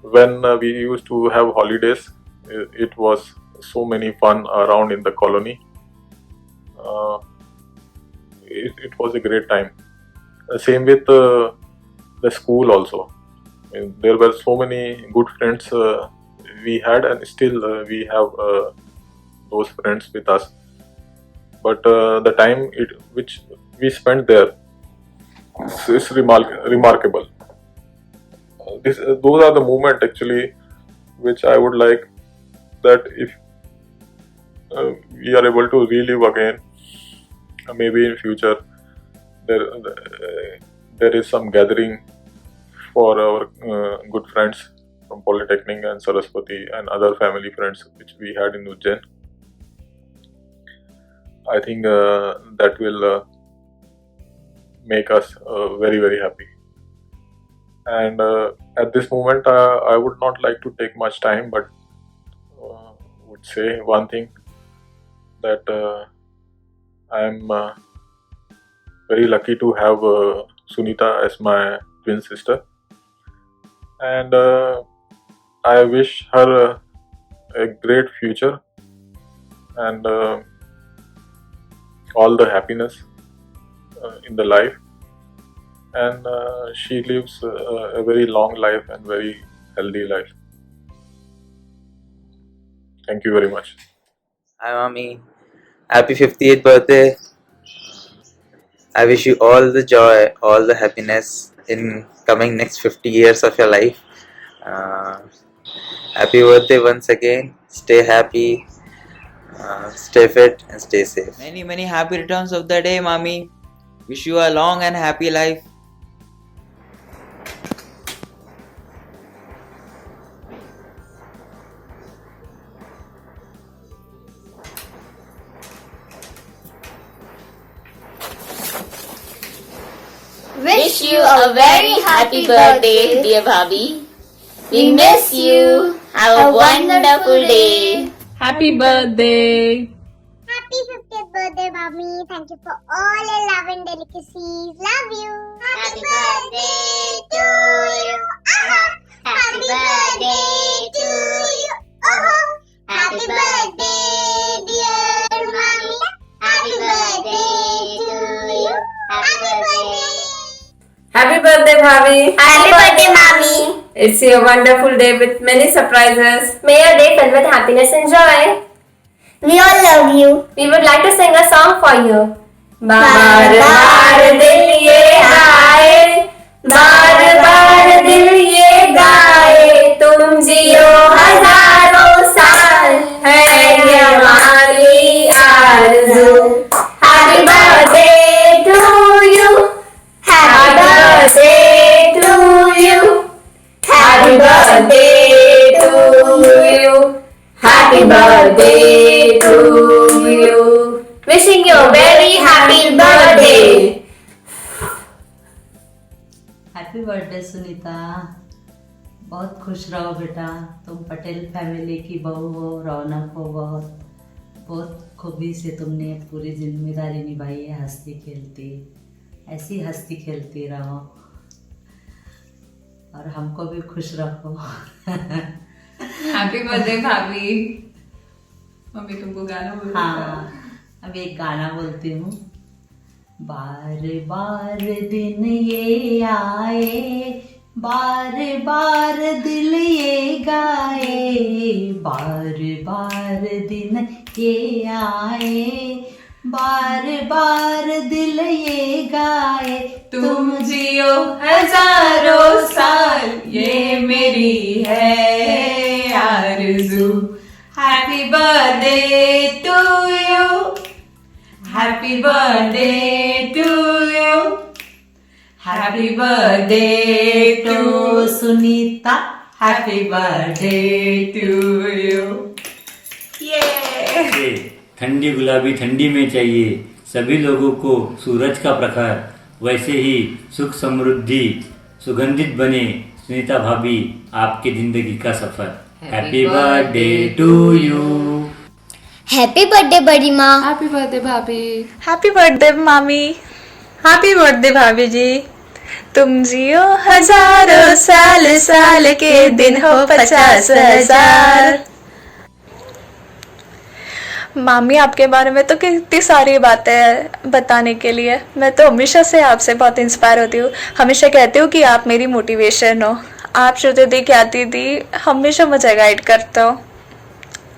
Speaker 15: when we used to have holidays, it was so many fun around in the colony. It was a great time. Same with the school also. I mean, there were so many good friends we had, and still we have those friends with us. But the time which we spent there is remarkable. Those are the moments actually which I would like that if we are able to relive again, maybe in future there is some gathering for our good friends from Polytechnic and Saraswati and other family friends which we had in Ujjain. I think that will make us very, very happy. And at this moment, I would not like to take much time, but would say one thing, that I am very lucky to have Sunita as my twin sister, and I wish her a great future and all the happiness in the life, and she lives a very long life and very healthy life. Thank you very much.
Speaker 16: Hi mommy, happy 50th birthday. I wish you all the joy, all the happiness in coming next 50 years of your life. Happy birthday once again. Stay happy, stay fit and stay safe.
Speaker 17: Many happy returns of the day, mommy. Wish you a long and happy life.
Speaker 18: wish you a very happy birthday, dear Bhabhi. We miss you. Have a wonderful day.
Speaker 4: Happy birthday.
Speaker 19: Happy 50th birthday, Mommy. Thank you for all your love and delicacies. Love you. Happy birthday to you. Happy birthday to you. Happy birthday, dear Mommy. Happy birthday to you. Happy birthday.
Speaker 20: Happy birthday, Bhabhi.
Speaker 19: Happy birthday, Mommy.
Speaker 20: It's a wonderful day with many surprises.
Speaker 19: May your day filled with happiness and joy. We all love you.
Speaker 20: We would like to sing a song for you. बार बार दिल ये गाए, बार बार दिल ये गाए, तुम जियो हजारों साल, है ये हमारी आरज़ू. Happy birthday to you. Happy birthday to you. Happy birthday to you. Happy birthday to you. Wishing you a very happy birthday.
Speaker 21: Happy birthday Sunita. बहुत खुश रहो बेटा. तुम पटेल फैमिली की बहू हो, रौनक हो. बहुत खूबी से तुमने पूरी जिम्मेदारी निभाई है. हंसती खेलती, ऐसी हंसती खेलती रहो और हमको भी खुश रखो.
Speaker 4: हैप्पी बर्थडे भाभी. मम्मी तुमको गाना बोल.
Speaker 21: हाँ, अब एक गाना बोलती हूँ. बार बार दिन ये आए, बार बार दिल ये गाए, बार बार दिन ये आए, बार बार दिल ये गाए,
Speaker 4: तुम जियो हजारों साल, ये मेरी है आरज़ू. Happy birthday to you. Happy birthday to you. Happy birthday to
Speaker 21: Sunita. Happy birthday to you.
Speaker 4: ये
Speaker 22: ठंडी गुलाबी ठंडी में चाहिए सभी लोगों को सूरज का प्रखर, वैसे ही सुख समृद्धि सुगंधित बने सुनीता भाभी आपकी जिंदगी का सफर. Happy birthday to you.
Speaker 19: Happy birthday बड़ी माँ.
Speaker 4: हैप्पी बर्थडे भाभी.
Speaker 5: हैप्पी बर्थडे मामी. हैप्पी बर्थडे भाभी जी. तुम जियो हजारों साल, साल के दिन हो 50,000. मामी आपके बारे में तो कितनी सारी बातें हैं बताने के लिए. मैं तो हमेशा से आपसे बहुत इंस्पायर होती हूँ. हमेशा कहती हूँ कि आप मेरी मोटिवेशन हो. आप श्रुति दी ख्याति दी हमेशा मुझे गाइड करते हो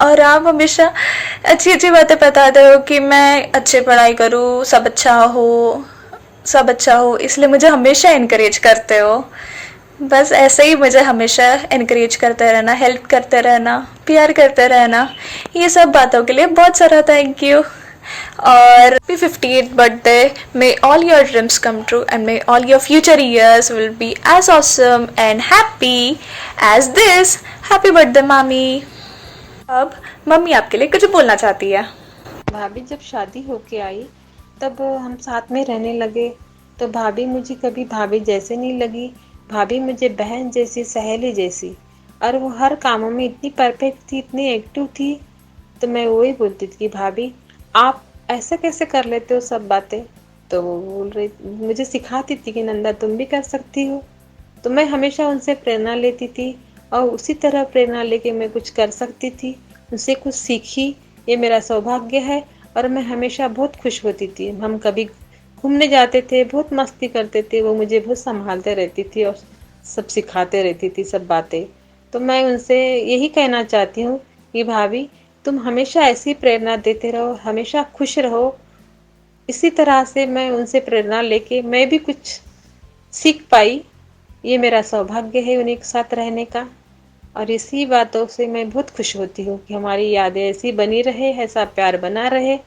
Speaker 5: और आप हमेशा अच्छी अच्छी बातें बताते हो कि मैं अच्छे पढ़ाई करूँ, सब अच्छा हो. इसलिए मुझे हमेशा इनकरेज करते हो. बस ऐसे ही मुझे हमेशा इनकरेज करते रहना, हेल्प करते रहना, प्यार करते रहना. ये सब बातों के लिए बहुत सारा थैंक यू. और 58th birthday, may all your dreams come true and may all your future years will be as awesome and happy as this. Happy birthday मामी. अब मम्मी आपके लिए कुछ बोलना चाहती है.
Speaker 23: भाभी जब शादी होके आई तब हम साथ में रहने लगे तो भाभी मुझे कभी भाभी जैसे नहीं लगी. भाभी मुझे बहन जैसी, सहेली जैसी, और वो हर कामों में इतनी परफेक्ट थी, इतनी एक्टिव थी. तो मैं वही बोलती थी कि भाभी आप ऐसा कैसे कर लेते हो सब बातें. तो वो बोल रही, मुझे सिखाती थी कि नंदा तुम भी कर सकती हो. तो मैं हमेशा उनसे प्रेरणा लेती थी और उसी तरह प्रेरणा लेके मैं कुछ कर सकती थी, उनसे कुछ सीखी. ये मेरा सौभाग्य है और मैं हमेशा बहुत खुश होती थी. हम कभी घूमने जाते थे, बहुत मस्ती करते थे, वो मुझे बहुत संभालते रहती थी और सब सिखाते रहती थी सब बातें. तो मैं उनसे यही कहना चाहती हूँ कि भाभी तुम हमेशा ऐसी प्रेरणा देते रहो, हमेशा खुश रहो. इसी तरह से मैं उनसे प्रेरणा लेके मैं भी कुछ सीख पाई. ये मेरा सौभाग्य है उन्हीं के साथ रहने का और इसी बातों से मैं बहुत खुश होती हूँ कि हमारी यादें ऐसी बनी रहे, ऐसा प्यार बना रहे.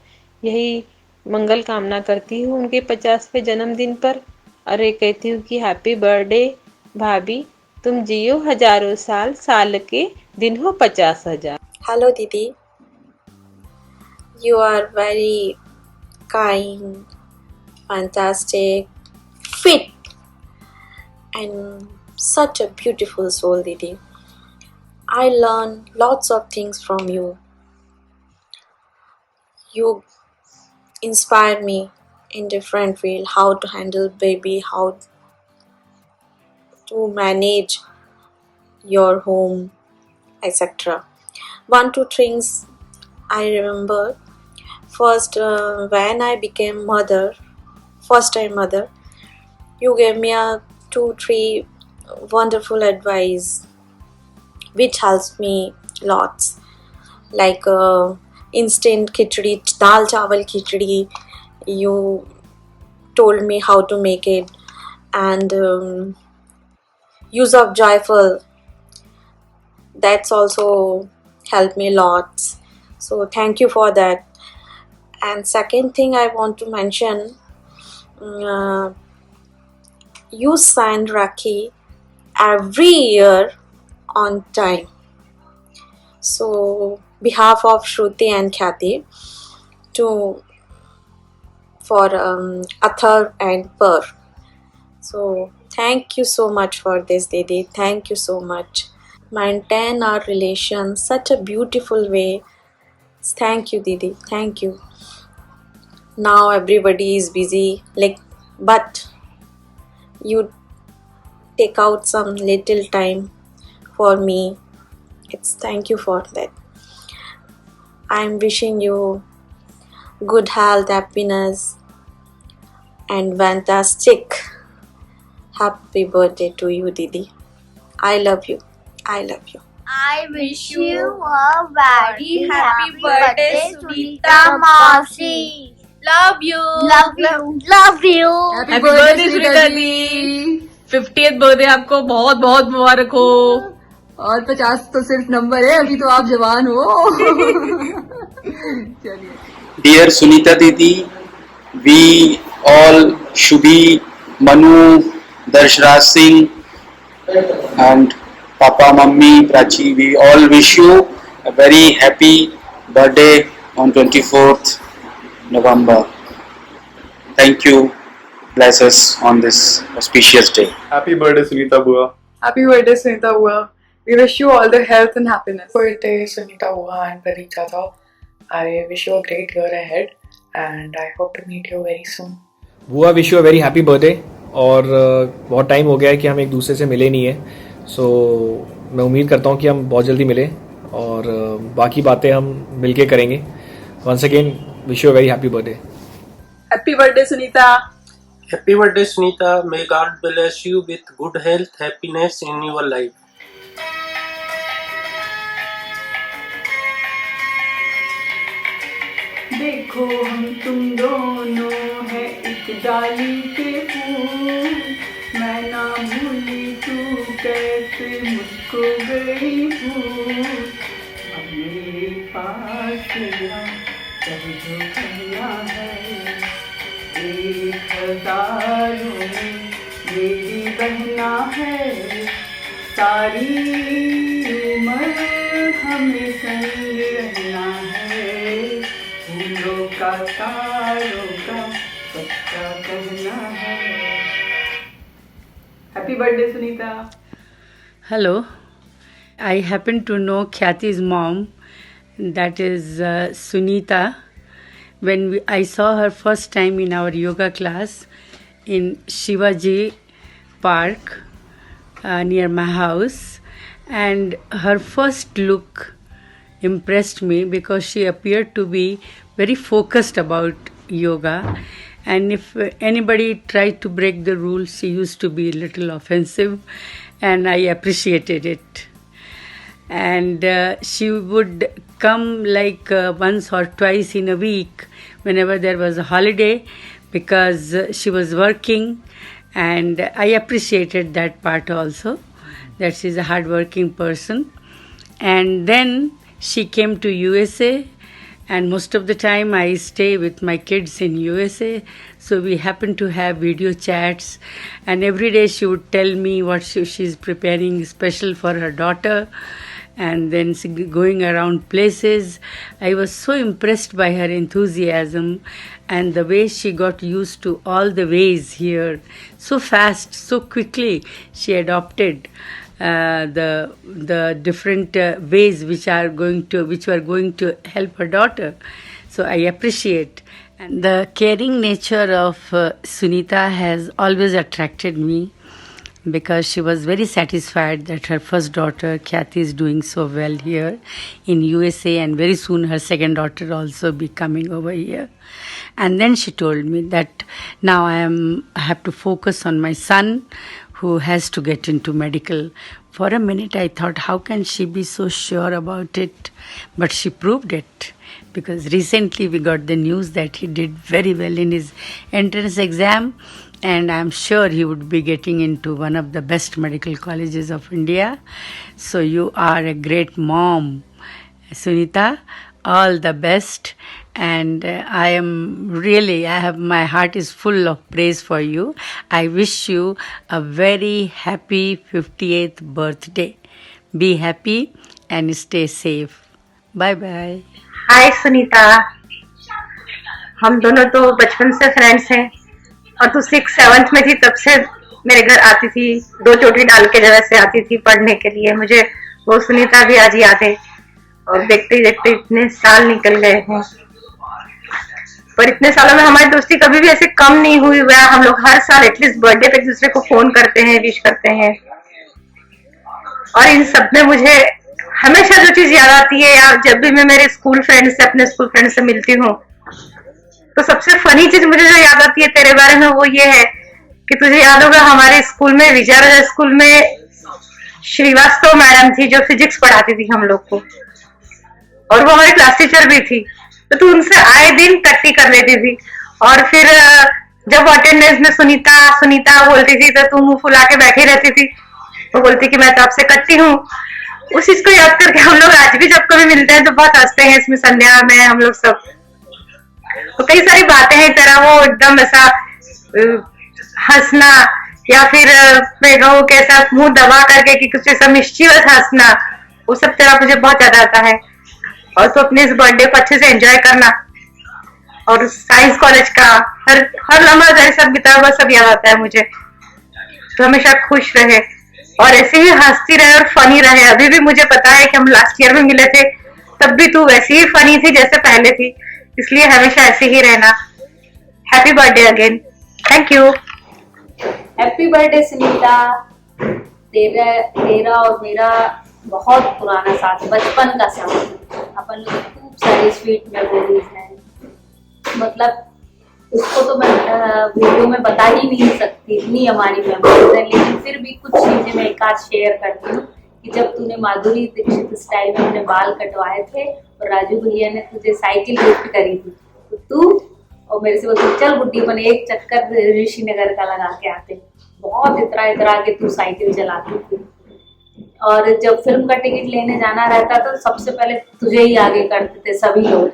Speaker 23: यही मंगल कामना करती हूँ उनके 50वें जन्मदिन पर. और ये कहती हूँ कि हैप्पी बर्थडे भाभी, तुम जियो हजारों साल, साल के दिन हो 50,000.
Speaker 24: Hello Didi, you are very kind, fantastic, fit,
Speaker 1: and such a beautiful soul, Didi. I learn lots of things from you. You inspire me in different way, how to handle baby, how to manage your home, etc. One, two things I remember. First, when I became mother, first time mother, you gave me a 2-3 wonderful advice which helps me lots, like instant khichdi, dal chawal khichdi. You told me how to make it, and use of joyful, that's also helped me lots. So thank you for that. And second thing I want to mention, you sign Rakhi every year on time. So behalf of Shruti and Khyati, for Athar and Per. So thank you so much for this, Didi. Thank you so much. Maintain our relation such a beautiful way. Thank you, Didi. Thank you. Now everybody is busy, but you take out some little time for me. Thank you for that. I'm wishing you good health, happiness, and fantastic. Happy birthday to you, Didi. I love you. I love you.
Speaker 19: I wish you a very happy birthday, Sunita Mausi.
Speaker 5: Love you.
Speaker 19: Love you. Love you.
Speaker 5: Happy birthday Sunita the. 50th birthday आपको बहुत बहुत मुबारक हो.
Speaker 2: और 50 तो सिर्फ number है, अभी तो आप जवान हो. चलिए.
Speaker 3: Dear Sunita Didi, we all, Shubhi, Manu, Darshraj Singh, and Papa, Mummy, Prachi, we all wish you a very happy birthday on 24th November. Thank you. Bless us on this auspicious day.
Speaker 24: Happy birthday, Sunita Bua.
Speaker 25: Happy birthday, Sunita Bua. We wish you all the health and happiness.
Speaker 26: Birthday, Sunita Bua and Pradeep Chata. I wish you a great year ahead and I hope to meet you very soon.
Speaker 27: बुआ wish you a very happy birthday. और बहुत time हो गया है कि हम एक दूसरे से मिले नहीं है. सो मैं उम्मीद करता हूँ कि हम बहुत जल्दी मिलें और बाकी बातें हम मिलके करेंगे. Once again wish you a very happy birthday.
Speaker 25: Happy birthday, Sunita.
Speaker 28: Happy birthday, Sunita. May God bless you with good health, happiness in your life.
Speaker 4: देखो हम तुम दोनों है एक डाली के फूल, मैं ना भूली तू कैसे मुझको गई भूल. अब मेरे पास कह जो कहना है, 1000 में मेरी बहना है. सारी उम्र हमें संग रहना है, फूलों का तारों का सच्चा कहना है. Happy birthday Sunita.
Speaker 29: Hello, I happen to know Khyati's mom, that is Sunita. When I saw her first time in our yoga class in Shivaji Park near my house, and her first look impressed me because she appeared to be very focused about yoga, and if anybody tried to break the rules, she used to be a little offensive, and I appreciated it. And she would come like once or twice in a week whenever there was a holiday, because she was working, and I appreciated that part also, that she's a hard-working person. And then she came to USA, and most of the time I stay with my kids in USA, so we happen to have video chats, and every day she would tell me what she's preparing special for her daughter, and then going around places. I was so impressed by her enthusiasm and the way she got used to all the ways here. So fast, so quickly she adopted the different ways which were going to help her daughter. So I appreciate. And the caring nature of Sunita has always attracted me, because she was very satisfied that her first daughter Khyati is doing so well here in USA, and very soon her second daughter also be coming over here. And then she told me that now I have to focus on my son, who has to get into medical. For a minute I thought, how can she be so sure about it? But she proved it, because recently we got the news that he did very well in his entrance exam, and I'm sure he would be getting into one of the best medical colleges of India. So you are a great mom, Sunita. All the best. And my heart is full of praise for you. I wish you a very happy 58th birthday. Be happy and stay safe. Bye bye.
Speaker 6: हाय सुनीता, हम दोनों तो बचपन से friends हैं, और तू 6th-7th में थी तब से मेरे घर आती थी, 2 चोटी डाल के जगह से आती थी पढ़ने के लिए. मुझे वो सुनीता भी आज याद है. और देखते देखते इतने साल निकल गए हैं, पर इतने सालों में हमारी दोस्ती कभी भी ऐसे कम नहीं हुई हुआ. हम लोग हर साल एटलीस्ट बर्थडे पे एक दूसरे को फोन करते हैं, विश करते हैं. और इन सब में मुझे हमेशा जो चीज याद आती है, या जब भी मैं मेरे स्कूल फ्रेंड से अपने स्कूल फ्रेंड से मिलती हूँ, तो सबसे फनी चीज मुझे जो याद आती है तेरे बारे में वो ये है कि तुझे याद होगा हमारे स्कूल में, विजयराजा स्कूल में श्रीवास्तव मैडम थी जो फिजिक्स पढ़ाती थी हम लोग को, और वो हमारी क्लास टीचर भी थी. तो तू उनसे आए दिन कट्टी कर लेती थी, और फिर जब अटेंडेंस में सुनीता सुनीता बोलती थी तो तू मुंह फुला के बैठी रहती थी. वो बोलती कि मैं तो आपसे कट्टी हूँ. उस चीज को याद करके हम लोग आज भी जब कभी मिलते हैं तो बहुत हंसते हैं. इसमें संध्या में हम लोग सब, तो कई सारी बातें हैं तेरा वो एकदम ऐसा हंसना, या फिर मैं कहूँ कैसा मुंह दबा करके कि कुछ ऐसा मिस्चीवस हंसना, वो सब तेरा मुझे बहुत याद आता है. और तो अपने इस बर्थडे को अच्छे से एंजॉय करना, और साइंस कॉलेज का हर लम्हा जैसे सब बिताया हुआ सब याद आता है मुझे. तो हमेशा खुश रहे और ऐसे ही हंसती रहे और फनी रहे. अभी भी मुझे पता है कि हम लास्ट ईयर में मिले थे, तब भी तू वैसी ही फनी थी जैसे पहले थी, इसलिए हमेशा ऐसे ही रहना. Happy birthday again. Thank you.
Speaker 7: Happy birthday Sunita. तेरा और मेरा बहुत पुराना साथ, बचपन का साथ. अपन लोग खूब सारी स्वीट मेमोरीज हैं. मतलब उसको तो मैं वीडियो में बता ही नहीं सकती, इतनी हमारी मेमोरीज है. लेकिन फिर भी कुछ चीजें मैं एक आध शेयर करती हूँ कि जब तूने माधुरी दीक्षित स्टाइल में अपने बाल कटवाए थे और राजू भैया ने तुझे साइकिल गिफ्ट करी थी, तो तू और मेरे से बोलती चल बुड्ढी बन एक चक्कर ऋषिनगर का लगा के आते. बहुत इतरा के तू साइकिल चलाती थी. और जब फिल्म का टिकट लेने जाना रहता तो सबसे पहले तुझे ही आगे करते थे सभी लोग.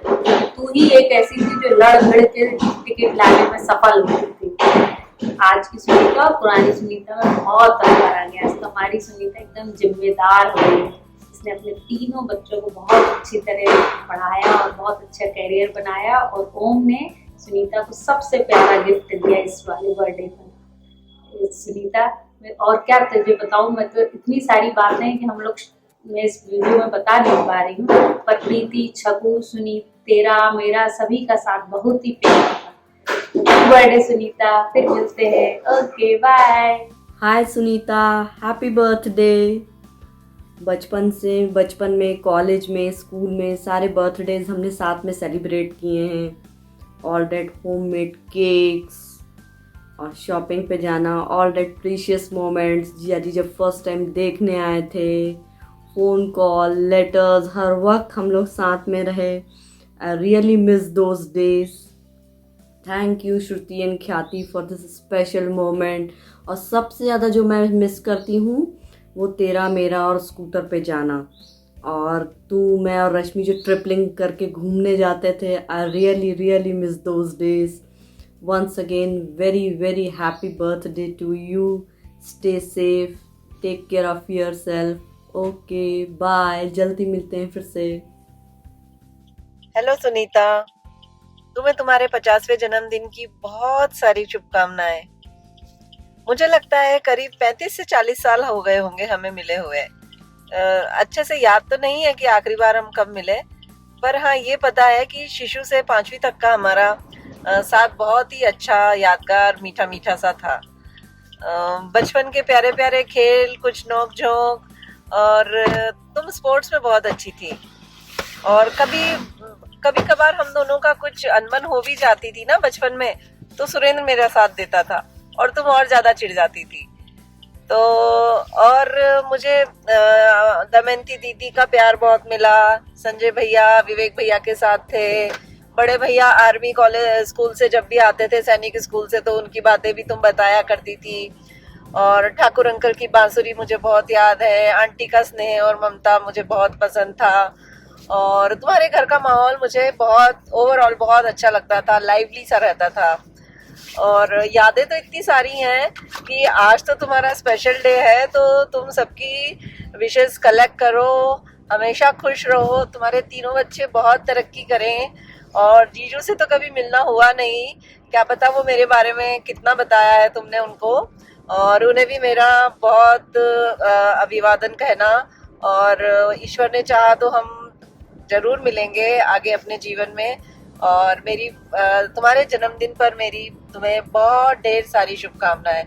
Speaker 7: तू ही एक ऐसी थी जो लड़ भिड़ के टिकट लाने में सफल होती थी. आज की सुनीता और पुरानी सुनीता में बहुत अंतर आ गया. हमारी सुनीता एकदम जिम्मेदार हो गई. इसने अपने तीनों बच्चों को बहुत अच्छी तरह पढ़ाया और बहुत अच्छा करियर बनाया. और ओम ने सुनीता को सबसे प्यारा गिफ्ट दिया इस वाले बर्थडे पर. सुनीता, और क्या तुझे बताऊं, मैं तो इतनी सारी बातें हैं कि हम लोग मैं इस वीडियो में बता नहीं पा रही हूँ. पर प्रीति, छकू, सुनीत, तेरा मेरा सभी का साथ बहुत ही प्यारा था. बर्थडे सुनीता, फिर मिलते हैं. Okay bye.
Speaker 8: Hi Sunita, happy birthday. बचपन में, कॉलेज में, स्कूल में सारे बर्थडेज हमने साथ में सेलिब्रेट किए हैं. ऑल डेट होममेड केक्स और शॉपिंग पे जाना, ऑल डेट प्रीशियस मोमेंट्स. जिया जी जब फर्स्ट टाइम देखने आए थे, फ़ोन कॉल, लेटर्स, हर वक्त हम लोग साथ में रहे. I really miss those days. Thank you Shruti and ख्याति फॉर दिस स्पेशल मोमेंट. और सबसे ज़्यादा जो मैं मिस करती हूँ वो तेरा मेरा और स्कूटर पे जाना, और तू मैं और रश्मि जो ट्रिपलिंग करके घूमने जाते थे. I really miss those days. Once again, very happy birthday to you. Stay safe, take care of yourself. Okay bye, जल्दी मिलते हैं फिर से।
Speaker 9: हेलो सुनीता, तुम्हें तुम्हारे 50वें जन्मदिन की बहुत सारी शुभकामनाएं। मुझे लगता है करीब 35 से 40 साल हो गए होंगे हमें मिले हुए। अच्छे से याद तो नहीं है कि आखिरी बार हम कब मिले, पर हाँ ये पता है कि शिशु से 5वीं तक का हमारा साथ बहुत ही अच्छा, यादगार, मीठा मीठा सा था। बचपन के प्यारे प्यारे खेल, कुछ नोक झोंक, और तुम स्पोर्ट्स में बहुत अच्छी थी। और कभी कभार हम दोनों का कुछ अनबन हो भी जाती थी ना बचपन में, तो सुरेंद्र मेरा साथ देता था और तुम और ज्यादा चिढ़ जाती थी। तो और मुझे दमयंती दीदी का प्यार बहुत मिला। संजय भैया, विवेक भैया के साथ थे। बड़े भैया आर्मी कॉलेज स्कूल से जब भी आते थे, सैनिक स्कूल से, तो उनकी बातें भी तुम बताया करती थी। और ठाकुर अंकल की बांसुरी मुझे बहुत याद है। आंटी का स्नेह और ममता मुझे बहुत पसंद था। और तुम्हारे घर का माहौल मुझे बहुत ओवरऑल बहुत अच्छा लगता था, लाइवली सा रहता था। और यादें तो इतनी सारी हैं कि आज तो तुम्हारा स्पेशल डे है, तो तुम सबकी विशेस कलेक्ट करो, हमेशा खुश रहो, तुम्हारे तीनों बच्चे बहुत तरक्की करें। और जीजू से तो कभी मिलना हुआ नहीं, क्या पता वो मेरे बारे में कितना बताया है तुमने उनको। और उन्हें भी मेरा बहुत अभिवादन कहना। और ईश्वर ने चाहा तो हम जरूर मिलेंगे आगे अपने जीवन में। और मेरी तुम्हारे जन्मदिन पर मेरी तुम्हें बहुत ढेर सारी शुभकामनाएं।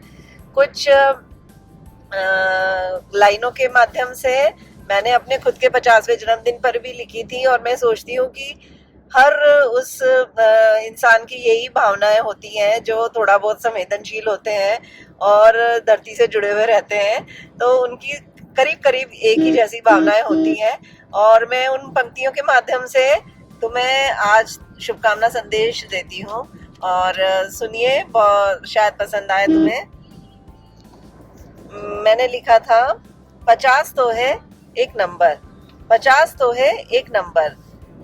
Speaker 9: कुछ लाइनों के माध्यम से मैंने अपने खुद के 50वें जन्मदिन पर भी लिखी थी। और मैं सोचती हूँ कि हर उस इंसान की यही भावनाएं होती हैं जो थोड़ा बहुत संवेदनशील होते हैं और धरती से जुड़े हुए रहते हैं, तो उनकी करीब करीब एक ही जैसी भावनाएं होती हैं। और मैं उन पंक्तियों के माध्यम से तुम्हें आज शुभकामना संदेश देती हूँ। और सुनिए, शायद पसंद आए तुम्हें। मैंने लिखा था, 50 तो है एक नंबर, 50 तो है एक नंबर,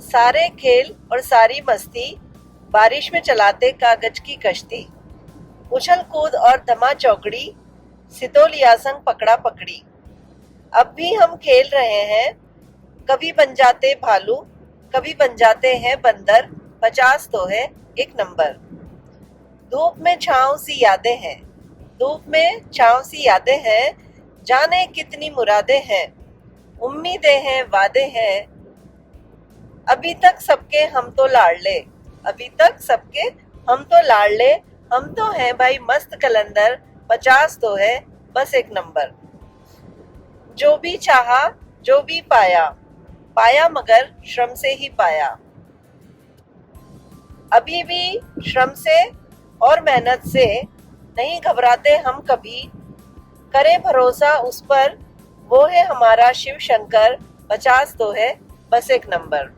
Speaker 9: सारे खेल और सारी मस्ती, बारिश में चलाते कागज की कश्ती, उछल कूद और धमा चौकड़ी, सितोलिया संग पकड़ा पकड़ी। अब भी हम खेल रहे हैं, कभी बन जाते भालू, कभी बन जाते हैं बंदर, 50 तो है एक नंबर। धूप में छांव सी यादें हैं, धूप में छांव सी यादें हैं, जाने कितनी मुरादें हैं, उम्मीदें हैं, वादे हैं, अभी तक सबके हम तो लाडले, अभी तक सबके हम तो लाडले, हम तो हैं भाई मस्त कलंदर, 50 तो है बस एक नंबर। जो भी चाहा, जो भी पाया, पाया मगर श्रम से ही पाया। अभी भी श्रम से और मेहनत से नहीं घबराते हम कभी, करें भरोसा उस पर, वो है हमारा शिव शंकर, 50 तो है बस एक नंबर।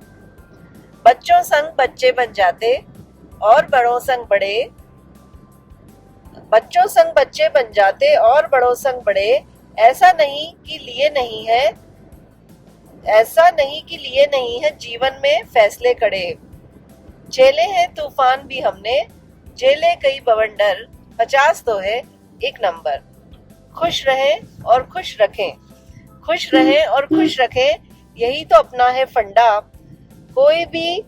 Speaker 9: बच्चों संग बच्चे बन जाते और बड़ों संग बड़े, बच्चों संग बच्चे बन जाते और बड़ों संग बड़े, ऐसा नहीं कि लिए नहीं है, ऐसा नहीं कि लिए नहीं है जीवन में फैसले कड़े। झेले हैं तूफान भी हमने, झेले कई बवंडर, 50 तो है एक नंबर। खुश रहें और खुश रखें, खुश रहें और खुश रखें, यही तो अपना है फंडा। कोई भी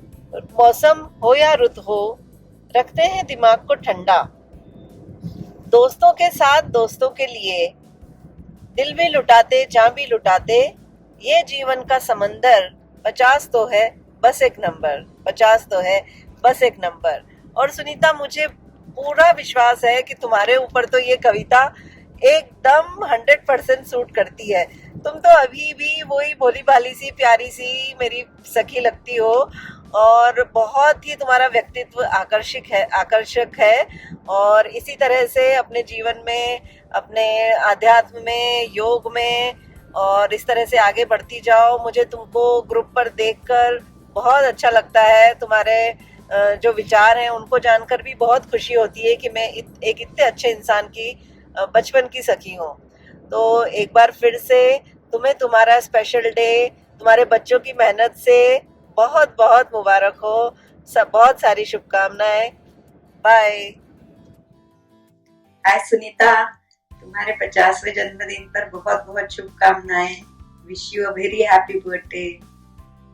Speaker 9: मौसम हो या रुत हो, रखते हैं दिमाग को ठंडा। दोस्तों के साथ दोस्तों के लिए, दिल भी लुटाते जान भी लुटाते, ये जीवन का समंदर, 50 तो है बस एक नंबर, 50 तो है बस एक नंबर। और सुनीता, मुझे पूरा विश्वास है कि तुम्हारे ऊपर तो ये कविता एकदम 100% सूट करती है। तुम तो अभी भी वही भोली भाली सी, प्यारी सी मेरी सखी लगती हो। और बहुत ही तुम्हारा व्यक्तित्व आकर्षक है। और इसी तरह से अपने जीवन में, अपने अध्यात्म में, योग में, और इस तरह से आगे बढ़ती जाओ। मुझे तुमको ग्रुप पर देखकर बहुत अच्छा लगता है। तुम्हारे जो विचार हैं उनको जानकर भी बहुत खुशी होती है कि मैं एक इतने अच्छे इंसान की बचपन की सखी हूँ। तो एक बार फिर से तुम्हें तुम्हारा स्पेशल डे तुम्हारे बच्चों की मेहनत से बहुत बहुत मुबारक हो। सब बहुत सारी शुभकामनाएं। बाय।
Speaker 10: हाय सुनीता, तुम्हारे 50वें जन्मदिन पर बहुत बहुत शुभकामनाएं। Wish you a very happy birthday.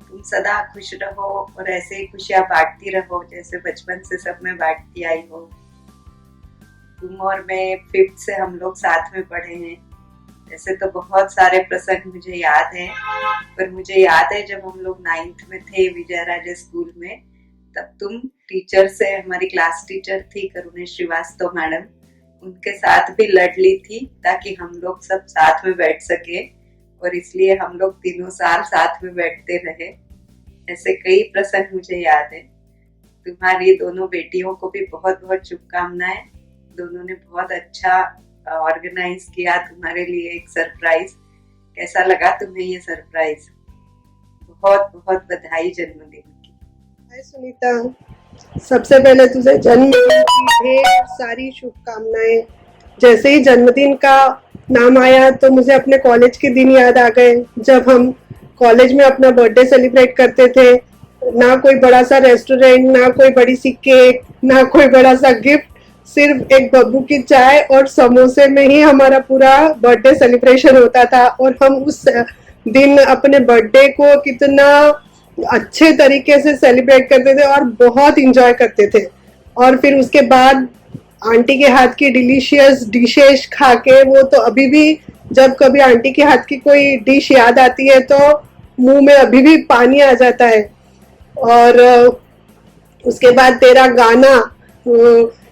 Speaker 10: तुम सदा खुश रहो और ऐसे ही खुशियां बांटती रहो जैसे बचपन से सब में बांटती आई हो। तुम और मैं 5th से हम लोग साथ में पढ़े हैं। वैसे तो बहुत सारे प्रसंग मुझे याद हैं, पर मुझे याद है जब हम लोग 9th में थे विजयराजे स्कूल में, तब तुम टीचर से, हमारी क्लास टीचर थी करुणा श्रीवास्तव मैडम, उनके साथ भी लड़ ली थी ताकि हम लोग सब साथ में बैठ सके, और इसलिए हम लोग 3 साल साथ में बैठते रहे। ऐसे कई प्रसंग मुझे याद है। तुम्हारी दोनों बेटियों को भी बहुत बहुत शुभकामनाएं। दोनों ने बहुत अच्छा ऑर्गेनाइज किया तुम्हारे लिए एक सरप्राइज। कैसा लगा तुम्हें ये सरप्राइज? बहुत बहुत बधाई जन्मदिन की।
Speaker 11: हाय सुनीता, सबसे पहले तुझे जन्मदिन की ढेर सारी शुभकामनाएं। जैसे ही जन्मदिन का नाम आया तो मुझे अपने कॉलेज के दिन याद आ गए, जब हम कॉलेज में अपना बर्थडे सेलिब्रेट करते थे। ना कोई बड़ा सा रेस्टोरेंट, ना कोई बड़ी सी केक, ना कोई बड़ा सा गिफ्ट, सिर्फ एक बब्बू की चाय और समोसे में ही हमारा पूरा बर्थडे सेलिब्रेशन होता था। और हम उस दिन अपने बर्थडे को कितना अच्छे तरीके से सेलिब्रेट करते थे और बहुत इंजॉय करते थे। और फिर उसके बाद आंटी के हाथ की डिलीशियस डिशेस खा के, वो तो अभी भी जब कभी आंटी के हाथ की कोई डिश याद आती है तो मुंह में अभी भी पानी आ जाता है। और उसके बाद तेरा गाना,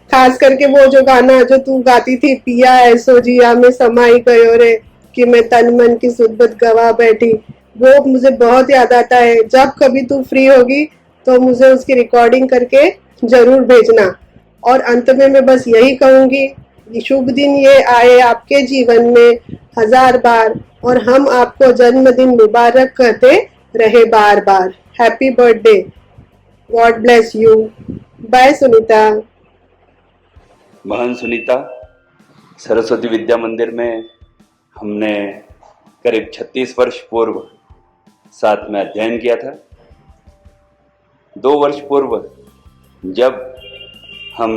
Speaker 11: खास करके वो जो गाना जो तू गाती थी, पिया ऐसो जिया में समाई गयो रे कि मैं तन मन की सुधबत गवा बैठी, वो मुझे बहुत याद आता है। जब कभी तू फ्री होगी तो मुझे उसकी रिकॉर्डिंग करके जरूर भेजना। और अंत में मैं बस यही कहूंगी, शुभ दिन ये आए आपके जीवन में 1000 बार, और हम आपको जन्मदिन मुबारक कहते रहे बार बार। Happy birthday, God bless you. Bye Sunita.
Speaker 3: महान सुनीता, सरस्वती विद्या मंदिर में हमने करीब 36 वर्ष पूर्व साथ में अध्ययन किया था। 2 वर्ष पूर्व जब हम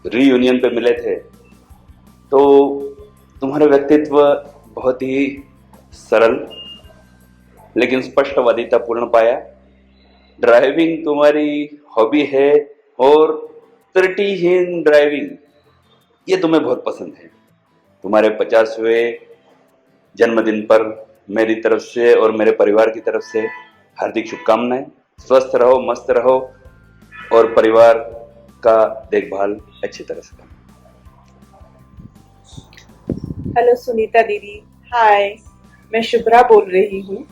Speaker 3: रीयूनियन पे मिले थे तो तुम्हारा व्यक्तित्व बहुत ही सरल लेकिन स्पष्टवादिता पूर्ण पाया। ड्राइविंग तुम्हारी हॉबी है और त्रुटिहीन ड्राइविंग ये तुम्हें बहुत पसंद है। तुम्हारे 50वें जन्मदिन पर मेरी तरफ से और मेरे परिवार की तरफ से हार्दिक शुभकामनाएं। स्वस्थ रहो, मस्त रहो और परिवार का देखभाल अच्छी तरह से करो।
Speaker 12: हेलो सुनीता दीदी, हाय, मैं शुभ्रा बोल रही हूँ।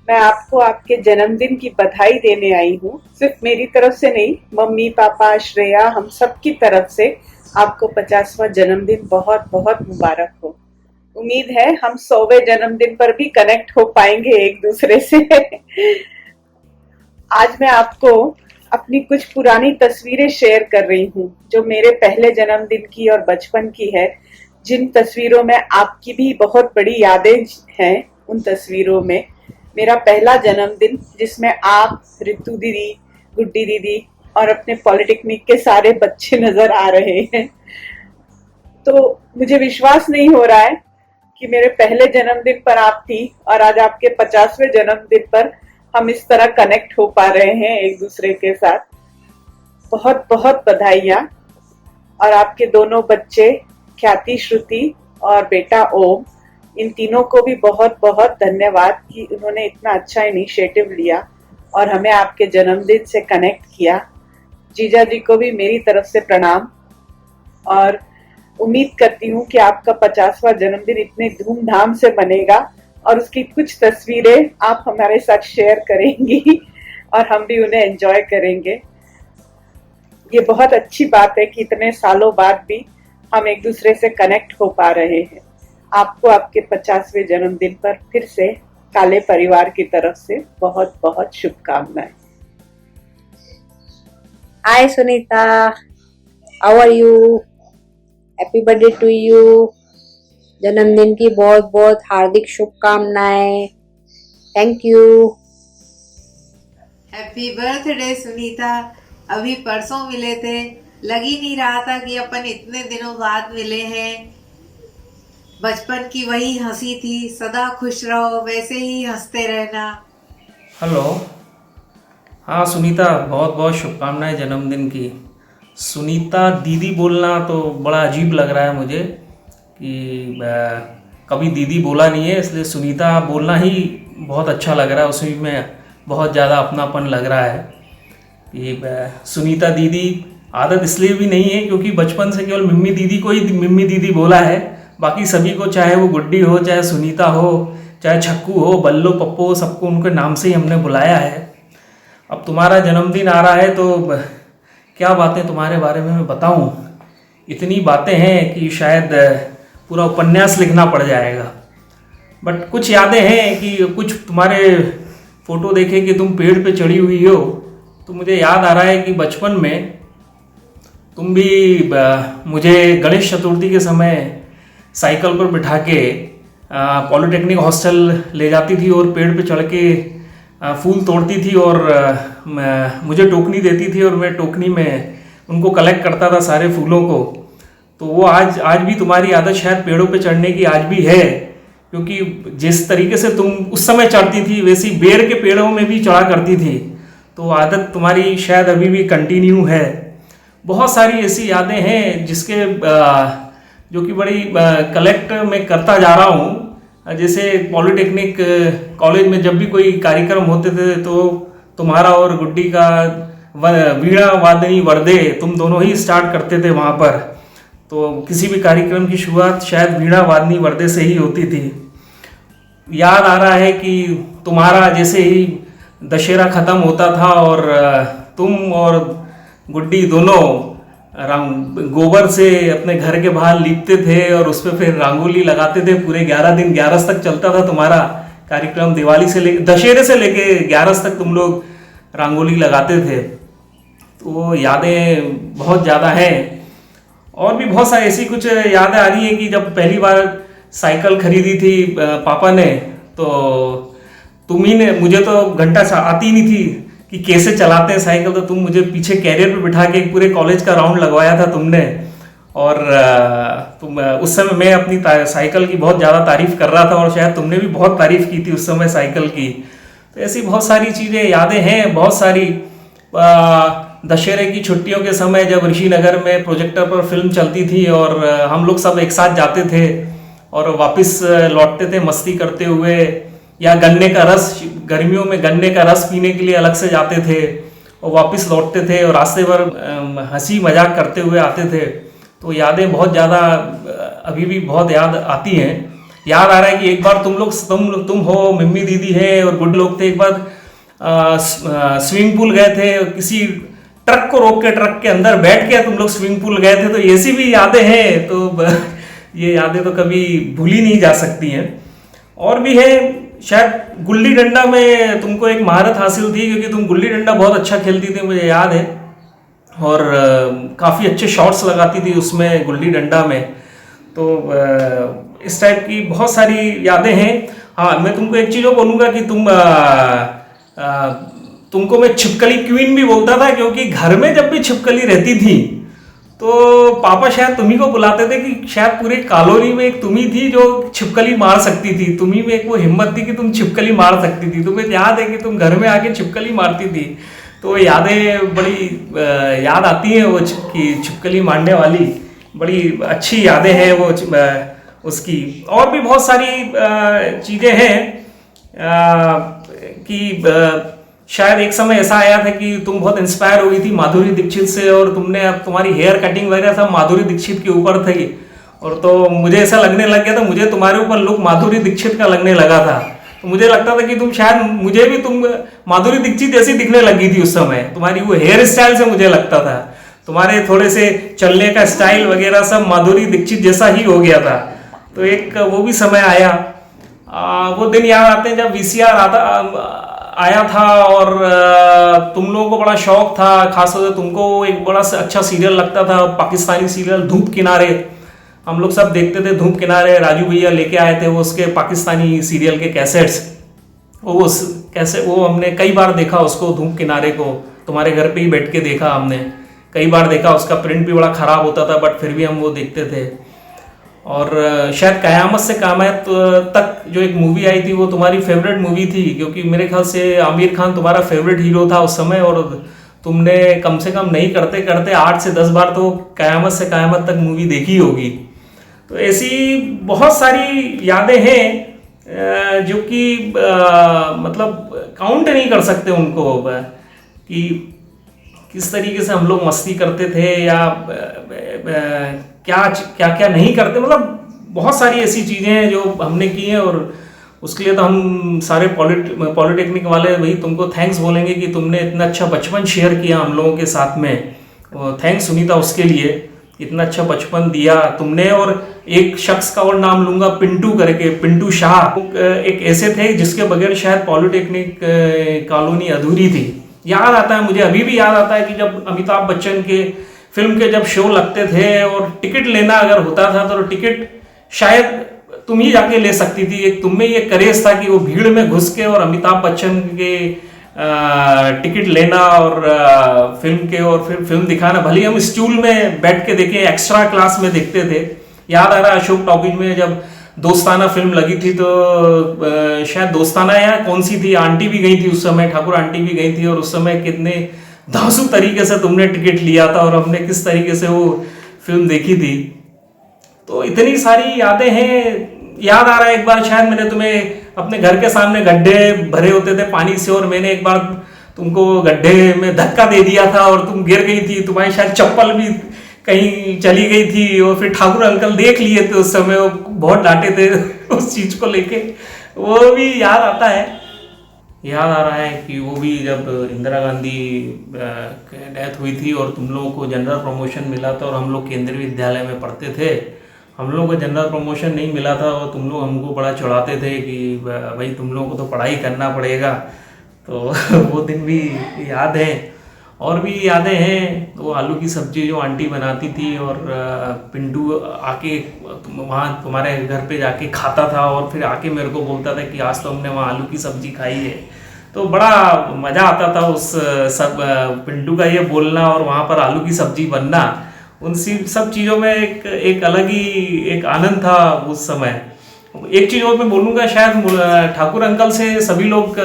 Speaker 12: मैं आपको आपके जन्मदिन की बधाई देने आई हूँ। सिर्फ मेरी तरफ से नहीं, मम्मी पापा श्रेया हम सब की तरफ से आपको 50वां जन्मदिन बहुत बहुत मुबारक हो। उम्मीद है हम 100वें जन्मदिन पर भी कनेक्ट हो पाएंगे एक दूसरे से। आज मैं आपको अपनी कुछ पुरानी तस्वीरें शेयर कर रही हूँ जो मेरे पहले जन्मदिन की और बचपन की है, जिन तस्वीरों में आपकी भी बहुत बड़ी यादें हैं। उन तस्वीरों में मेरा पहला जन्मदिन जिसमें आप, रितु दीदी, गुड्डी दीदी और अपने पॉलिटेक्निक के सारे बच्चे नजर आ रहे हैं। तो मुझे विश्वास नहीं हो रहा है कि मेरे पहले जन्मदिन पर आप थी और आज आपके 50वें जन्मदिन पर हम इस तरह कनेक्ट हो पा रहे हैं एक दूसरे के साथ। बहुत बहुत बधाइयाँ। और आपके दोनों बच्चे ख्याति, श्रुति और बेटा ओम, इन तीनों को भी बहुत बहुत धन्यवाद कि उन्होंने इतना अच्छा इनिशिएटिव लिया और हमें आपके जन्मदिन से कनेक्ट किया। जीजा जी को भी मेरी तरफ से प्रणाम और उम्मीद करती हूँ कि आपका 50वां जन्मदिन इतने धूमधाम से मनेगा और उसकी कुछ तस्वीरें आप हमारे साथ शेयर करेंगी और हम भी उन्हें एंजॉय करेंगे। ये बहुत अच्छी बात है कि इतने सालों बाद भी हम एक दूसरे से कनेक्ट हो पा रहे हैं। आपको आपके 50वें जन्मदिन पर फिर से काले परिवार की तरफ से बहुत बहुत शुभकामनाएं।
Speaker 13: Hi Sunita, how are you? Happy birthday to you. जन्मदिन की बहुत बहुत हार्दिक शुभकामनाएं। Thank you.
Speaker 14: Happy birthday Sunita. अभी परसों मिले थे, लग ही नहीं रहा था कि अपन इतने दिनों बाद मिले हैं। बचपन की वही हंसी थी, सदा खुश रहो, वैसे ही हंसते रहना।
Speaker 1: हेलो, हाँ सुनीता, बहुत बहुत शुभकामनाएं जन्मदिन की। सुनीता दीदी बोलना तो बड़ा अजीब लग रहा है मुझे कि कभी दीदी बोला नहीं है, इसलिए सुनीता बोलना ही बहुत अच्छा लग रहा है। उसमें बहुत ज़्यादा अपनापन लग रहा है कि सुनीता दीदी आदत इसलिए भी नहीं है क्योंकि बचपन से केवल मिम्मी दीदी को ही मिम्मी दीदी बोला है। बाकी सभी को, चाहे वो गुड्डी हो, चाहे सुनीता हो, चाहे छक्कू हो, बल्लो, पप्पो, सबको उनके नाम से ही हमने बुलाया है। अब तुम्हारा जन्मदिन आ रहा है तो क्या बातें तुम्हारे बारे में मैं बताऊं। इतनी बातें हैं कि शायद पूरा उपन्यास लिखना पड़ जाएगा। बट कुछ यादें हैं कि कुछ तुम्हारे फ़ोटो देखे कि तुम पेड़ पे चढ़ी हुई हो, तो मुझे याद आ रहा है कि बचपन में तुम भी मुझे गणेश चतुर्थी के समय साइकिल पर बिठा के पॉलिटेक्निक हॉस्टल ले जाती थी और पेड़ पे चढ़ के फूल तोड़ती थी और मुझे टोकनी देती थी और मैं टोकनी में उनको कलेक्ट करता था सारे फूलों को। तो वो आज भी तुम्हारी आदत शायद पेड़ों पे चढ़ने की आज भी है, क्योंकि जिस तरीके से तुम उस समय चढ़ती थी वैसी बेर के पेड़ों में भी चढ़ा करती थी। तो आदत तुम्हारी शायद अभी भी कंटिन्यू है। बहुत सारी ऐसी यादें हैं जिसके जो कि बड़ी कलेक्ट मैं करता जा रहा हूँ। जैसे पॉलिटेक्निक कॉलेज में जब भी कोई कार्यक्रम होते थे तो तुम्हारा और गुड्डी का वीणा वादनी वर्दे तुम दोनों ही स्टार्ट करते थे वहाँ पर। तो किसी भी कार्यक्रम की शुरुआत शायद वीणा वादनी वर्दे से ही होती थी। याद आ रहा है कि तुम्हारा जैसे ही दशहरा ख़त्म होता था और तुम और गुड्डी दोनों गोबर से अपने घर के बाहर लीपते थे और उस पर फिर रंगोली लगाते थे। पूरे 11 दिन 11 तक चलता था तुम्हारा कार्यक्रम। दिवाली से लेके दशहरे से लेके 11 तक तुम लोग रंगोली लगाते थे। तो यादें बहुत ज़्यादा हैं और भी बहुत सारी ऐसी कुछ यादें आ रही हैं कि जब पहली बार साइकिल खरीदी थी पापा ने, तो तुम्ही ने, मुझे तो घंटा आती नहीं थी कि कैसे चलाते हैं साइकिल, तो तुम मुझे पीछे कैरियर पे बिठा के पूरे कॉलेज का राउंड लगवाया था तुमने। और तुम उस समय मैं अपनी साइकिल की बहुत ज़्यादा तारीफ कर रहा था और शायद तुमने भी बहुत तारीफ की थी उस समय साइकिल की। तो ऐसी बहुत सारी चीज़ें यादें हैं, बहुत सारी। दशहरे की छुट्टियों के समय जब ऋषिनगर में प्रोजेक्टर पर फिल्म चलती थी और हम लोग सब एक साथ जाते थे और वापस लौटते थे मस्ती करते हुए, या गन्ने का रस, गर्मियों में गन्ने का रस पीने के लिए अलग से जाते थे और वापस लौटते थे और रास्ते पर हंसी मजाक करते हुए आते थे। तो यादें बहुत ज़्यादा अभी भी बहुत याद आती हैं। याद आ रहा है कि एक बार तुम हो, मिम्मी दीदी है और गुड लोग थे, एक बार स्विमिंग पूल गए थे, किसी ट्रक को रोक के ट्रक के अंदर बैठ के तुम लोग स्विमिंग पूल गए थे। तो ऐसी भी यादें हैं। तो ये यादें तो कभी भूली नहीं जा सकती हैं। और भी है, शायद गुल्ली डंडा में तुमको एक महारत हासिल थी क्योंकि तुम गुल्ली डंडा बहुत अच्छा खेलती थी, मुझे याद है। और काफ़ी अच्छे शॉट्स लगाती थी उसमें, गुल्ली डंडा में। तो इस टाइप की बहुत सारी यादें हैं। हाँ, मैं तुमको एक चीज़ और बोलूँगा कि तुमको मैं छिपकली क्वीन भी बोलता था, क्योंकि घर में जब भी छिपकली रहती थी तो पापा शायद तुम्ही को बुलाते थे कि शायद पूरे कॉलोनी में एक तुम्ही थी जो छिपकली मार सकती थी। तुम्ही में एक वो हिम्मत थी कि तुम छिपकली मार सकती थी। तुम्हें याद है कि तुम घर में आके छिपकली मारती थी। तो यादें बड़ी याद आती हैं वो कि छिपकली मारने वाली, बड़ी अच्छी यादें हैं वो उसकी। और भी बहुत सारी चीज़ें हैं कि शायद एक समय ऐसा आया था कि तुम बहुत इंस्पायर हो गई थी माधुरी दीक्षित से और तुमने, अब तुम्हारी हेयर कटिंग वगैरह सब माधुरी दीक्षित के ऊपर थी। और तो मुझे ऐसा लगने लग गया था, मुझे तुम्हारे ऊपर लुक माधुरी दीक्षित का लगने लगा था। तो मुझे लगता था कि तुम शायद, मुझे भी तुम माधुरी दीक्षित जैसी दिखने लगी थी उस समय। तुम्हारी वो हेयर स्टाइल से मुझे लगता था, तुम्हारे थोड़े से चलने का स्टाइल वगैरह सब माधुरी दीक्षित जैसा ही हो गया था। तो एक वो भी समय आया। वो दिन याद आते हैं जब VCR आया था और तुम लोगों को बड़ा शौक था, खासतौर से तुमको एक बड़ा अच्छा सीरियल लगता था, पाकिस्तानी सीरियल धूप किनारे। हम लोग सब देखते थे धूप किनारे। राजू भैया लेके आए थे वो उसके पाकिस्तानी सीरियल के कैसेट्स। वो हमने कई बार देखा उसको, धूप किनारे को। तुम्हारे घर पे ही बैठ के देखा हमने, कई बार देखा। उसका प्रिंट भी बड़ा ख़राब होता था बट फिर भी हम वो देखते थे। और शायद कयामत से कामयाब तक जो एक मूवी आई थी वो तुम्हारी फेवरेट मूवी थी, क्योंकि मेरे ख्याल से आमिर खान तुम्हारा फेवरेट हीरो था उस समय, और तुमने कम से कम नहीं करते करते 8 से 10 बार तो कयामत से कयामत तक मूवी देखी होगी। तो ऐसी बहुत सारी यादें हैं जो कि मतलब काउंट नहीं कर सकते उनको, कि किस तरीके से हम लोग मस्ती करते थे या क्या क्या क्या नहीं करते, मतलब बहुत सारी ऐसी चीज़ें हैं जो हमने की हैं, और उसके लिए तो हम सारे पॉलिटेक्निक वाले भाई तुमको थैंक्स बोलेंगे कि तुमने इतना अच्छा बचपन शेयर किया हम लोगों के साथ में। थैंक्स सुनीता उसके लिए, इतना अच्छा बचपन दिया तुमने। और एक शख्स का और नाम लूंगा, पिंटू करके, पिंटू शाह, एक ऐसे थे जिसके बगैर शायद पॉलिटेक्निक कॉलोनी अधूरी थी। याद आता है मुझे, अभी भी याद आता है कि जब अमिताभ बच्चन के फिल्म के जब शो लगते थे और टिकट लेना अगर होता था तो टिकट शायद तुम ही जाके ले सकती थी। एक तुम में ये करेज था कि वो भीड़ में घुस के और अमिताभ बच्चन के टिकट लेना और फिल्म के, और फिर फिल्म दिखाना, भले ही हम स्टूल में बैठ के देखें, एक्स्ट्रा क्लास में देखते थे। याद आ रहा है अशोक टॉकीज में जब दोस्ताना फिल्म लगी थी तो शायद दोस्ताना या कौन सी थी, आंटी भी गई थी उस समय, ठाकुर आंटी भी गई थी, और उस समय कितने धांसू तरीके से तुमने टिकट लिया था और हमने किस तरीके से वो फिल्म देखी थी। तो इतनी सारी यादें हैं। याद आ रहा है एक बार शायद मैंने तुम्हें अपने घर के सामने गड्ढे भरे होते थे पानी से, और मैंने एक बार तुमको गड्ढे में धक्का दे दिया था और तुम गिर गई थी, तुम्हारी शायद चप्पल भी कहीं चली गई थी, और फिर ठाकुर अंकल देख लिए थे उस समय, वो बहुत डांटे थे उस चीज को लेके। वो भी याद आता है। याद आ रहा है कि वो भी जब इंदिरा गांधी डेथ हुई थी और तुम लोगों को जनरल प्रमोशन मिला था और हम लोग केंद्रीय विद्यालय में पढ़ते थे, हम लोगों को जनरल प्रमोशन नहीं मिला था और तुम लोग हमको बड़ा चिढ़ाते थे कि भाई तुम लोगों को तो पढ़ाई करना पड़ेगा। तो वो दिन भी याद है। और भी यादें हैं, वो आलू की सब्जी जो आंटी बनाती थी और पिंटू आके वहाँ तुम्हारे घर पे जाके खाता था और फिर आके मेरे को बोलता था कि आज तो हमने वहाँ आलू की सब्जी खाई है। तो बड़ा मज़ा आता था उस सब पिंटू का ये बोलना और वहाँ पर आलू की सब्जी बनना, उन सब चीज़ों में एक अलग ही एक आनंद था उस समय। एक चीज़ और मैं बोलूँगा, शायद ठाकुर अंकल से सभी लोग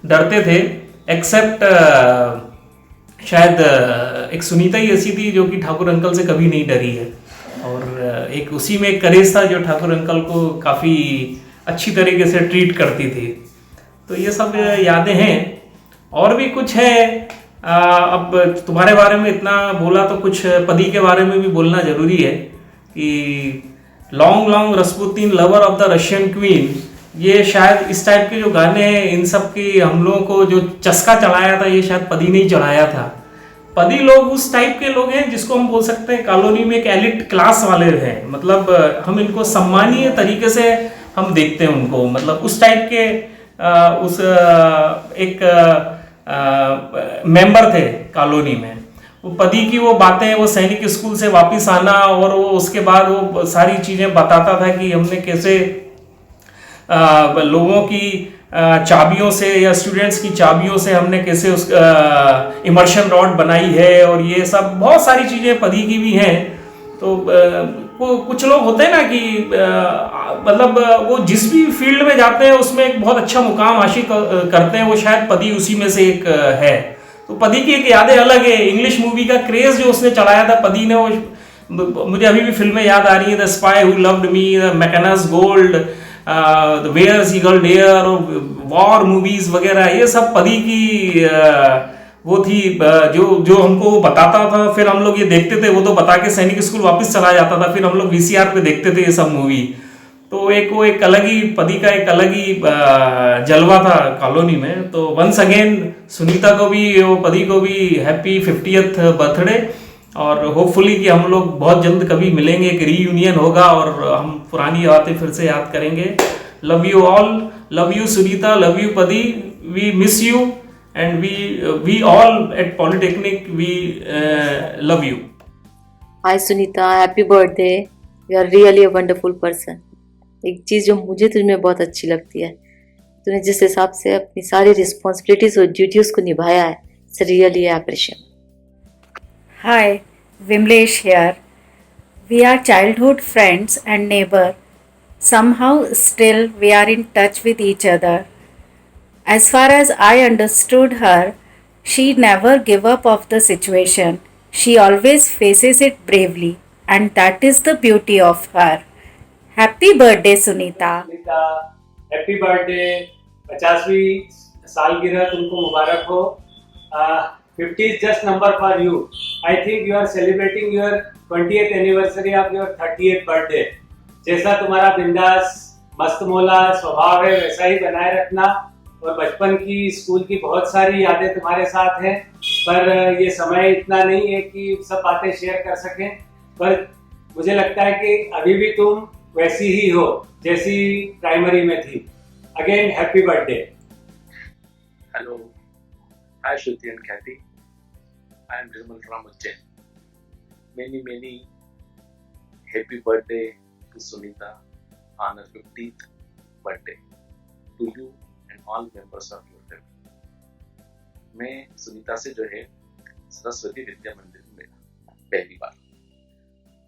Speaker 1: डरते थे एक्सेप्ट शायद एक सुनीता ही ऐसी थी जो कि ठाकुर अंकल से कभी नहीं डरी है, और एक उसी में एक करेज था जो ठाकुर अंकल को काफ़ी अच्छी तरीके से ट्रीट करती थी। तो ये सब यादें हैं। और भी कुछ है, अब तुम्हारे बारे में इतना बोला तो कुछ पदी के बारे में भी बोलना जरूरी है कि long long Rasputin lover of the Russian queen, ये शायद इस टाइप के जो गाने हैं इन सब की हम लोगों को जो चस्का चढ़ाया था ये शायद पदी ने ही चढ़ाया था। पदी लोग उस टाइप के लोग हैं जिसको हम बोल सकते हैं कॉलोनी में एक एलिट क्लास वाले हैं, मतलब हम इनको सम्मानीय तरीके से हम देखते हैं उनको, मतलब उस टाइप के उस एक मेंबर थे कॉलोनी में। वो पदी की वो बातें, वो सैनिक स्कूल से वापस आना और वो उसके बाद वो सारी चीज़ें बताता था कि हमने कैसे लोगों की चाबियों से या स्टूडेंट्स की चाबियों से हमने कैसे उस इमर्शन रॉड बनाई है, और ये सब बहुत सारी चीज़ें पदी की भी हैं। तो वो कुछ लोग होते हैं ना कि मतलब वो जिस भी फील्ड में जाते हैं उसमें एक बहुत अच्छा मुकाम हासिल करते हैं, वो शायद पदी उसी में से एक है। तो पदी की एक यादें अलग है। इंग्लिश मूवी का क्रेज जो उसने चलाया था पदी ने, वो मुझे अभी भी फिल्में याद आ रही है, the spy who loved me, the Mackenna's gold, the where eagle dare, और वॉर मूवीज वगैरह, ये सब पदी की वो थी जो हमको बताता था। फिर हम लोग ये देखते थे, वो तो बता के सैनिक स्कूल वापस चला जाता था, फिर हम लोग VCR पे देखते थे ये सब मूवी। तो वो एक अलग ही पदी का एक अलग ही जलवा था कॉलोनी में। तो वंस अगेन सुनीता को भी, वो पदी को भी हैप्पी 50th बर्थडे, और होपफुली कि हम लोग बहुत जल्द कभी मिलेंगे, एक रीयूनियन होगा और हम पुरानी बातें फिर से याद करेंगे। Love you all, love you Sunita, love you पदी, we miss you and we all at Polytechnic we love you.
Speaker 15: Hi Sunita, happy birthday. You are really a wonderful person. एक चीज़ जो मुझे तुझमें बहुत अच्छी लगती है, तूने जिस हिसाब से अपनी सारी रिस्पॉन्सिबिलिटीज और ड्यूटीज को निभाया है, it's really appreciate.
Speaker 16: Hi, Vimlesh here.
Speaker 5: We are childhood friends and neighbor. Somehow still we are in touch with each other. As far as I understood her, she never give up of the situation. She always faces it bravely, and that is the beauty of her. Happy birthday, Sunita.
Speaker 16: Sunita, happy birthday. 50वीं सालगिरह तुमको मुबारक हो। 50 is just number for you. I think you are celebrating your 20th anniversary of your 30th birthday. जैसा तुम्हारा बिंदास मस्त मौला स्वभाव है वैसा ही बनाए रखना, और बचपन की स्कूल की बहुत सारी यादें तुम्हारे साथ हैं, पर ये समय इतना नहीं है कि सब बातें शेयर कर सकें, पर मुझे लगता है कि अभी भी तुम वैसी ही हो जैसी प्राइमरी में थी। Again happy birthday.
Speaker 17: Hello, hi Shruti and Khyati, I am Nirmal from Ujjain. Many happy birthday to Sunita on her 50th birthday to you and all members of your family। मैं सुनीता से जो है सरस्वती विद्या मंदिर में मिला पहली बार।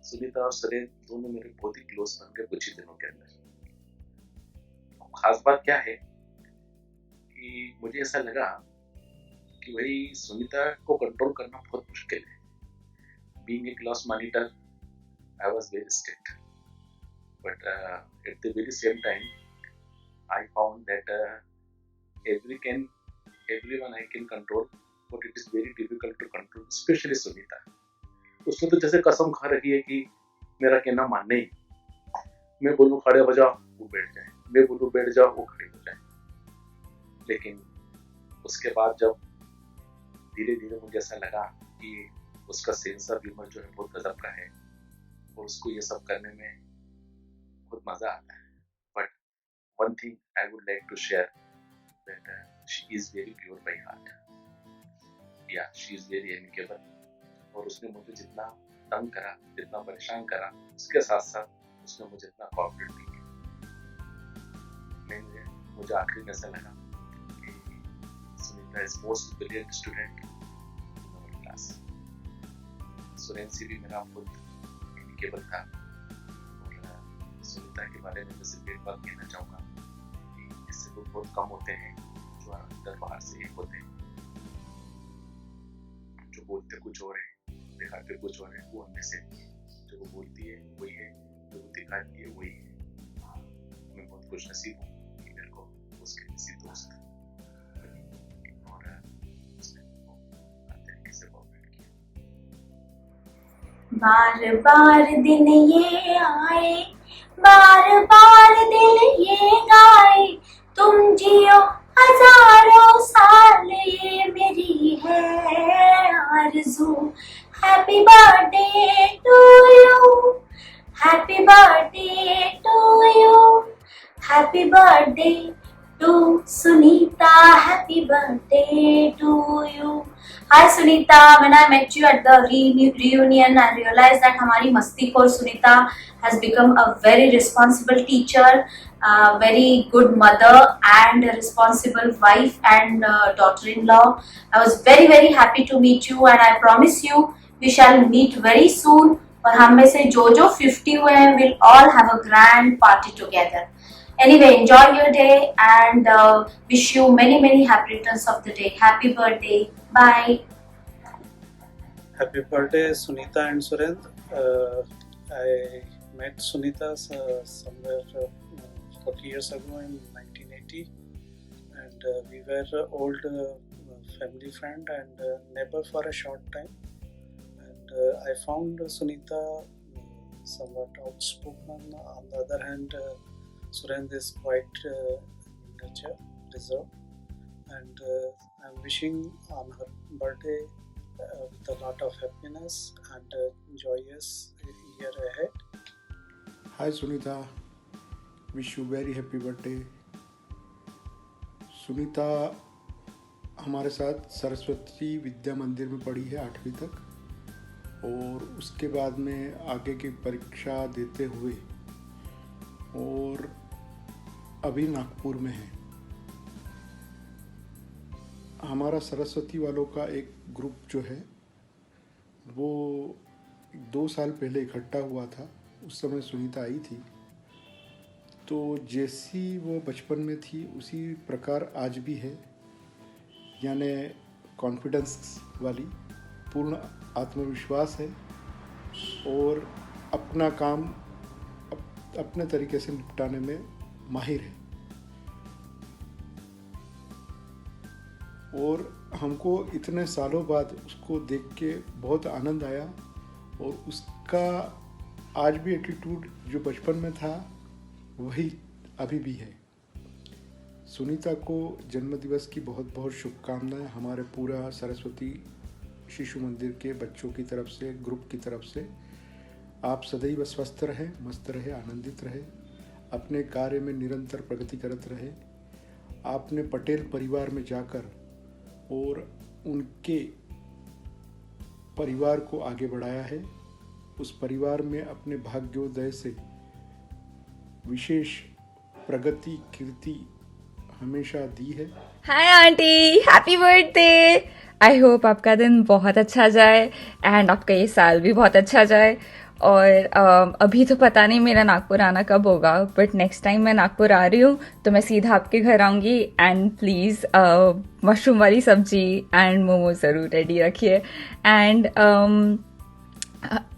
Speaker 17: सुनीता और सुरेश दोनों मेरे बहुत ही क्लोज बन गए कुछ ही दिनों के अंदर। खास बात क्या है कि मुझे ऐसा लगा कि भाई सुनीता को कंट्रोल करना बहुत मुश्किल है। Being a class monitor, I was very strict, but at the very same time I found that everyone I can control, but it is very difficult to control, especially Sunita। उसने तो जैसे कसम खा रही है कि मेरा कहना मानना ही, मैं बोलूँ खड़े हो जाओ वो बैठ जाए, मैं बोलूँ बैठ जाओ वो खड़े हो जाए। लेकिन उसके बाद जब धीरे धीरे मुझे ऐसा लगा कि उसका सेंस ऑफ ह्यूमर जो है बहुत गजब का है, और उसको ये सब करने में बहुत मजा आता है। But one thing I would like to share that she is very pure by heart, या शी इज वेरी एमिकेबल। और उसने मुझे जितना तंग करा, जितना परेशान करा, उसके साथ साथ उसने मुझे इतना कोऑपरेट भी किया। मुझे आखिरी में ऐसा लगा कि Sunita is most brilliant student in our class. सुरेंसी भी मेरा बहुत एमिकेबल था। सुनीता के बारे में बस एक बात कहना चाहूँगा कि इससे लोग बहुत कम होते हैं जो अंदर बाहर से एक होते हैं, जो बोलते कुछ और है दिखाते कुछ और है। वो उनमें से जो वो बोलती है वही है, जो वो दिखाती है वही है। मैं बहुत खुश नसीब हूँ कि मेरे को उसके किसी दोस्त और उसने हर तरीके से कोऑपरेट किया।
Speaker 18: बार बार दिन ये आए, बार बार दिल ये गाए, तुम जियो हजारों साल ये मेरी है आरज़ू। Happy birthday to you, happy birthday to you, happy birthday to Sunita, happy birthday to you. Hi Sunita, when I met you at the reunion, I realized that हमारी मस्तीखोर Sunita has become a very responsible teacher, very good mother and a responsible wife and daughter-in-law. I was very happy to meet you and I promise you we shall meet very soon. और हम में से जो 50 हुए हैं, we'll all have a grand party together. Anyway, enjoy your day and wish you many happy returns of the day. Happy birthday. Bye.
Speaker 19: Happy birthday, Sunita and Surendra. I met Sunita somewhere 40 years ago in 1980, and we were old family friend and neighbor for a short time. And I found Sunita somewhat outspoken. On the other hand, Surendra is quite nature reserved, and I'm wishing on her birthday with a lot of happiness and joyous year ahead.
Speaker 20: Hi Sunita, wish you very happy birthday. Sunita हमारे साथ सरस्वती विद्या मंदिर में पढ़ी है 8वीं तक, और उसके बाद में आगे की परीक्षा देते हुए और अभी नागपुर में है। हमारा सरस्वती वालों का एक ग्रुप जो है वो 2 साल पहले इकट्ठा हुआ था, उस समय सुनीता आई थी। तो जैसी वो बचपन में थी उसी प्रकार आज भी है, यानी कॉन्फिडेंस वाली, पूर्ण आत्मविश्वास है और अपना काम अपने तरीके से निपटाने में माहिर है। और हमको इतने सालों बाद उसको देख के बहुत आनंद आया और उसका आज भी एटीट्यूड जो बचपन में था वही अभी भी है। सुनीता को जन्मदिवस की बहुत बहुत शुभकामनाएं हमारे पूरा सरस्वती शिशु मंदिर के बच्चों की तरफ से, ग्रुप की तरफ से। आप सदैव स्वस्थ रहे, मस्त रहे, आनंदित रहे, अपने कार्य में निरंतर प्रगति करते रहे। आपने पटेल परिवार में जाकर और उनके परिवार को आगे बढ़ाया है। उस परिवार में अपने भाग्योदय से विशेष प्रगति, कीर्ति हमेशा दी है।
Speaker 2: Hi aunty, happy birthday. I hope आपका दिन बहुत अच्छा जाए एंड आपका ये साल भी बहुत अच्छा जाए। और अभी तो पता नहीं मेरा नागपुर आना कब होगा, बट नेक्स्ट टाइम मैं नागपुर आ रही हूँ तो मैं सीधा आपके घर आऊँगी। एंड प्लीज़ मशरूम वाली सब्जी एंड मोमो ज़रूर रेडी रखिए। एंड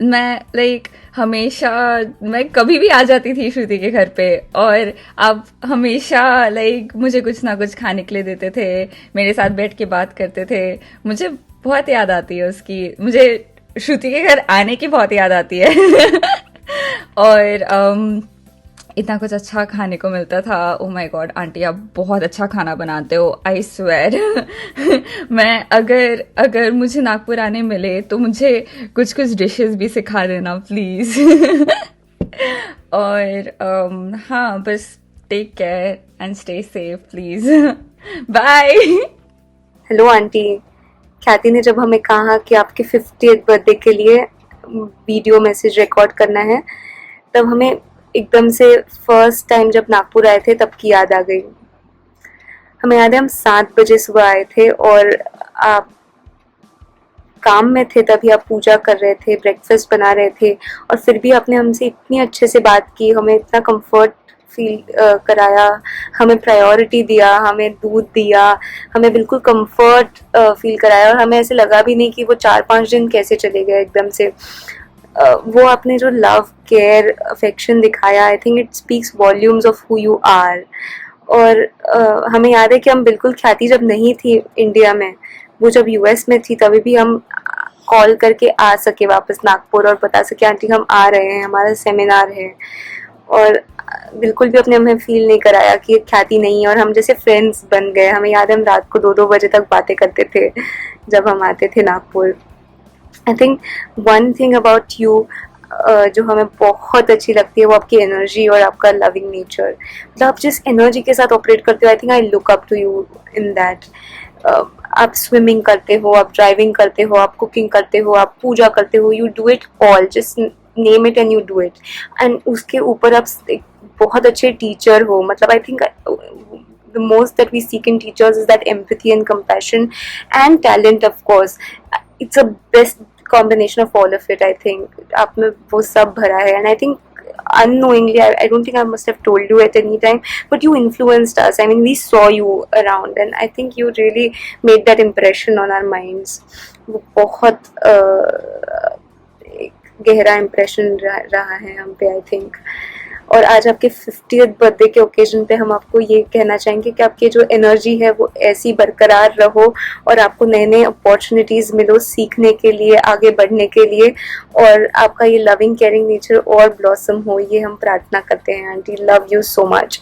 Speaker 2: मैं हमेशा, मैं कभी भी आ जाती थी श्रुति के घर पे और आप हमेशा मुझे कुछ ना कुछ खाने के लिए देते थे, मेरे साथ बैठ के बात करते थे। मुझे बहुत याद आती है उसकी, मुझे श्रुति के घर आने की बहुत याद आती है। और इतना कुछ अच्छा खाने को मिलता था। ओ माय गॉड आंटी, आप बहुत अच्छा खाना बनाते हो, आई स्वेयर। मैं अगर मुझे नागपुर आने मिले तो मुझे कुछ कुछ डिशेस भी सिखा देना प्लीज़। और हाँ, बस take care and stay safe please. Bye.
Speaker 6: Hello aunty, Khyati ने जब हमें कहा कि आपके 50th बर्थडे के लिए वीडियो मैसेज रिकॉर्ड करना है, तब हमें एकदम से फर्स्ट टाइम जब नागपुर आए थे तब की याद आ गई। हमें याद है हम 7 बजे सुबह आए थे और आप काम में थे, तभी आप पूजा कर रहे थे, ब्रेकफास्ट बना रहे थे, और फिर भी आपने हमसे इतनी अच्छे से बात की, हमें इतना कंफर्ट फील कराया, हमें प्रायोरिटी दिया, हमें दूध दिया, हमें बिल्कुल कंफर्ट फील कराया। और हमें ऐसे लगा भी नहीं कि वो 4-5 दिन कैसे चले गए एकदम से। वो आपने जो लव, केयर, अफेक्शन दिखाया, I think it speaks volumes of who you are. और हमें याद है कि हम बिल्कुल, ख्याति जब नहीं थी इंडिया में, वो जब यूएस में थी, तभी भी हम कॉल करके आ सके वापस नागपुर और बता सके आंटी हम आ रहे हैं, हमारा सेमिनार है। और बिल्कुल भी अपने हमें फील नहीं कराया कि ख्याति नहीं है, और हम जैसे फ्रेंड्स बन गए। हमें याद है हम रात को 2-2 बजे तक बातें करते थे जब हम आते थे Nagpur. I think one thing about you जो हमें बहुत अच्छी लगती है वो आपकी एनर्जी और आपका लविंग नेचर। मतलब आप जिस एनर्जी के साथ ऑपरेट करते हो, I think I look up to you in that. आप स्विमिंग करते हो, आप ड्राइविंग करते हो, आप कुकिंग करते हो, आप पूजा करते हो, you do it all, just name it and you do it. And उसके ऊपर आप बहुत अच्छे टीचर हो। मतलब I think the most that we seek in teachers is that empathy and compassion and talent, of course. It's a best combination of all of it, I think. आप में वो सब भरा है, and I think unknowingly, I don't think I must have told you at any time, but you influenced us. I mean, we saw you around, and I think you really made that impression on our minds. वो बहुत गहरा impression रहा है हम पे, I think. और आज आपके 50th बर्थडे के ओकेजन पे हम आपको ये कहना चाहेंगे कि आपकी जो एनर्जी है वो ऐसी बरकरार रहो और आपको नए नए अपॉर्चुनिटीज़ मिलो सीखने के लिए, आगे बढ़ने के लिए, और आपका ये लविंग केयरिंग नेचर और ब्लॉसम हो, ये हम प्रार्थना करते हैं aunty. Love you so much.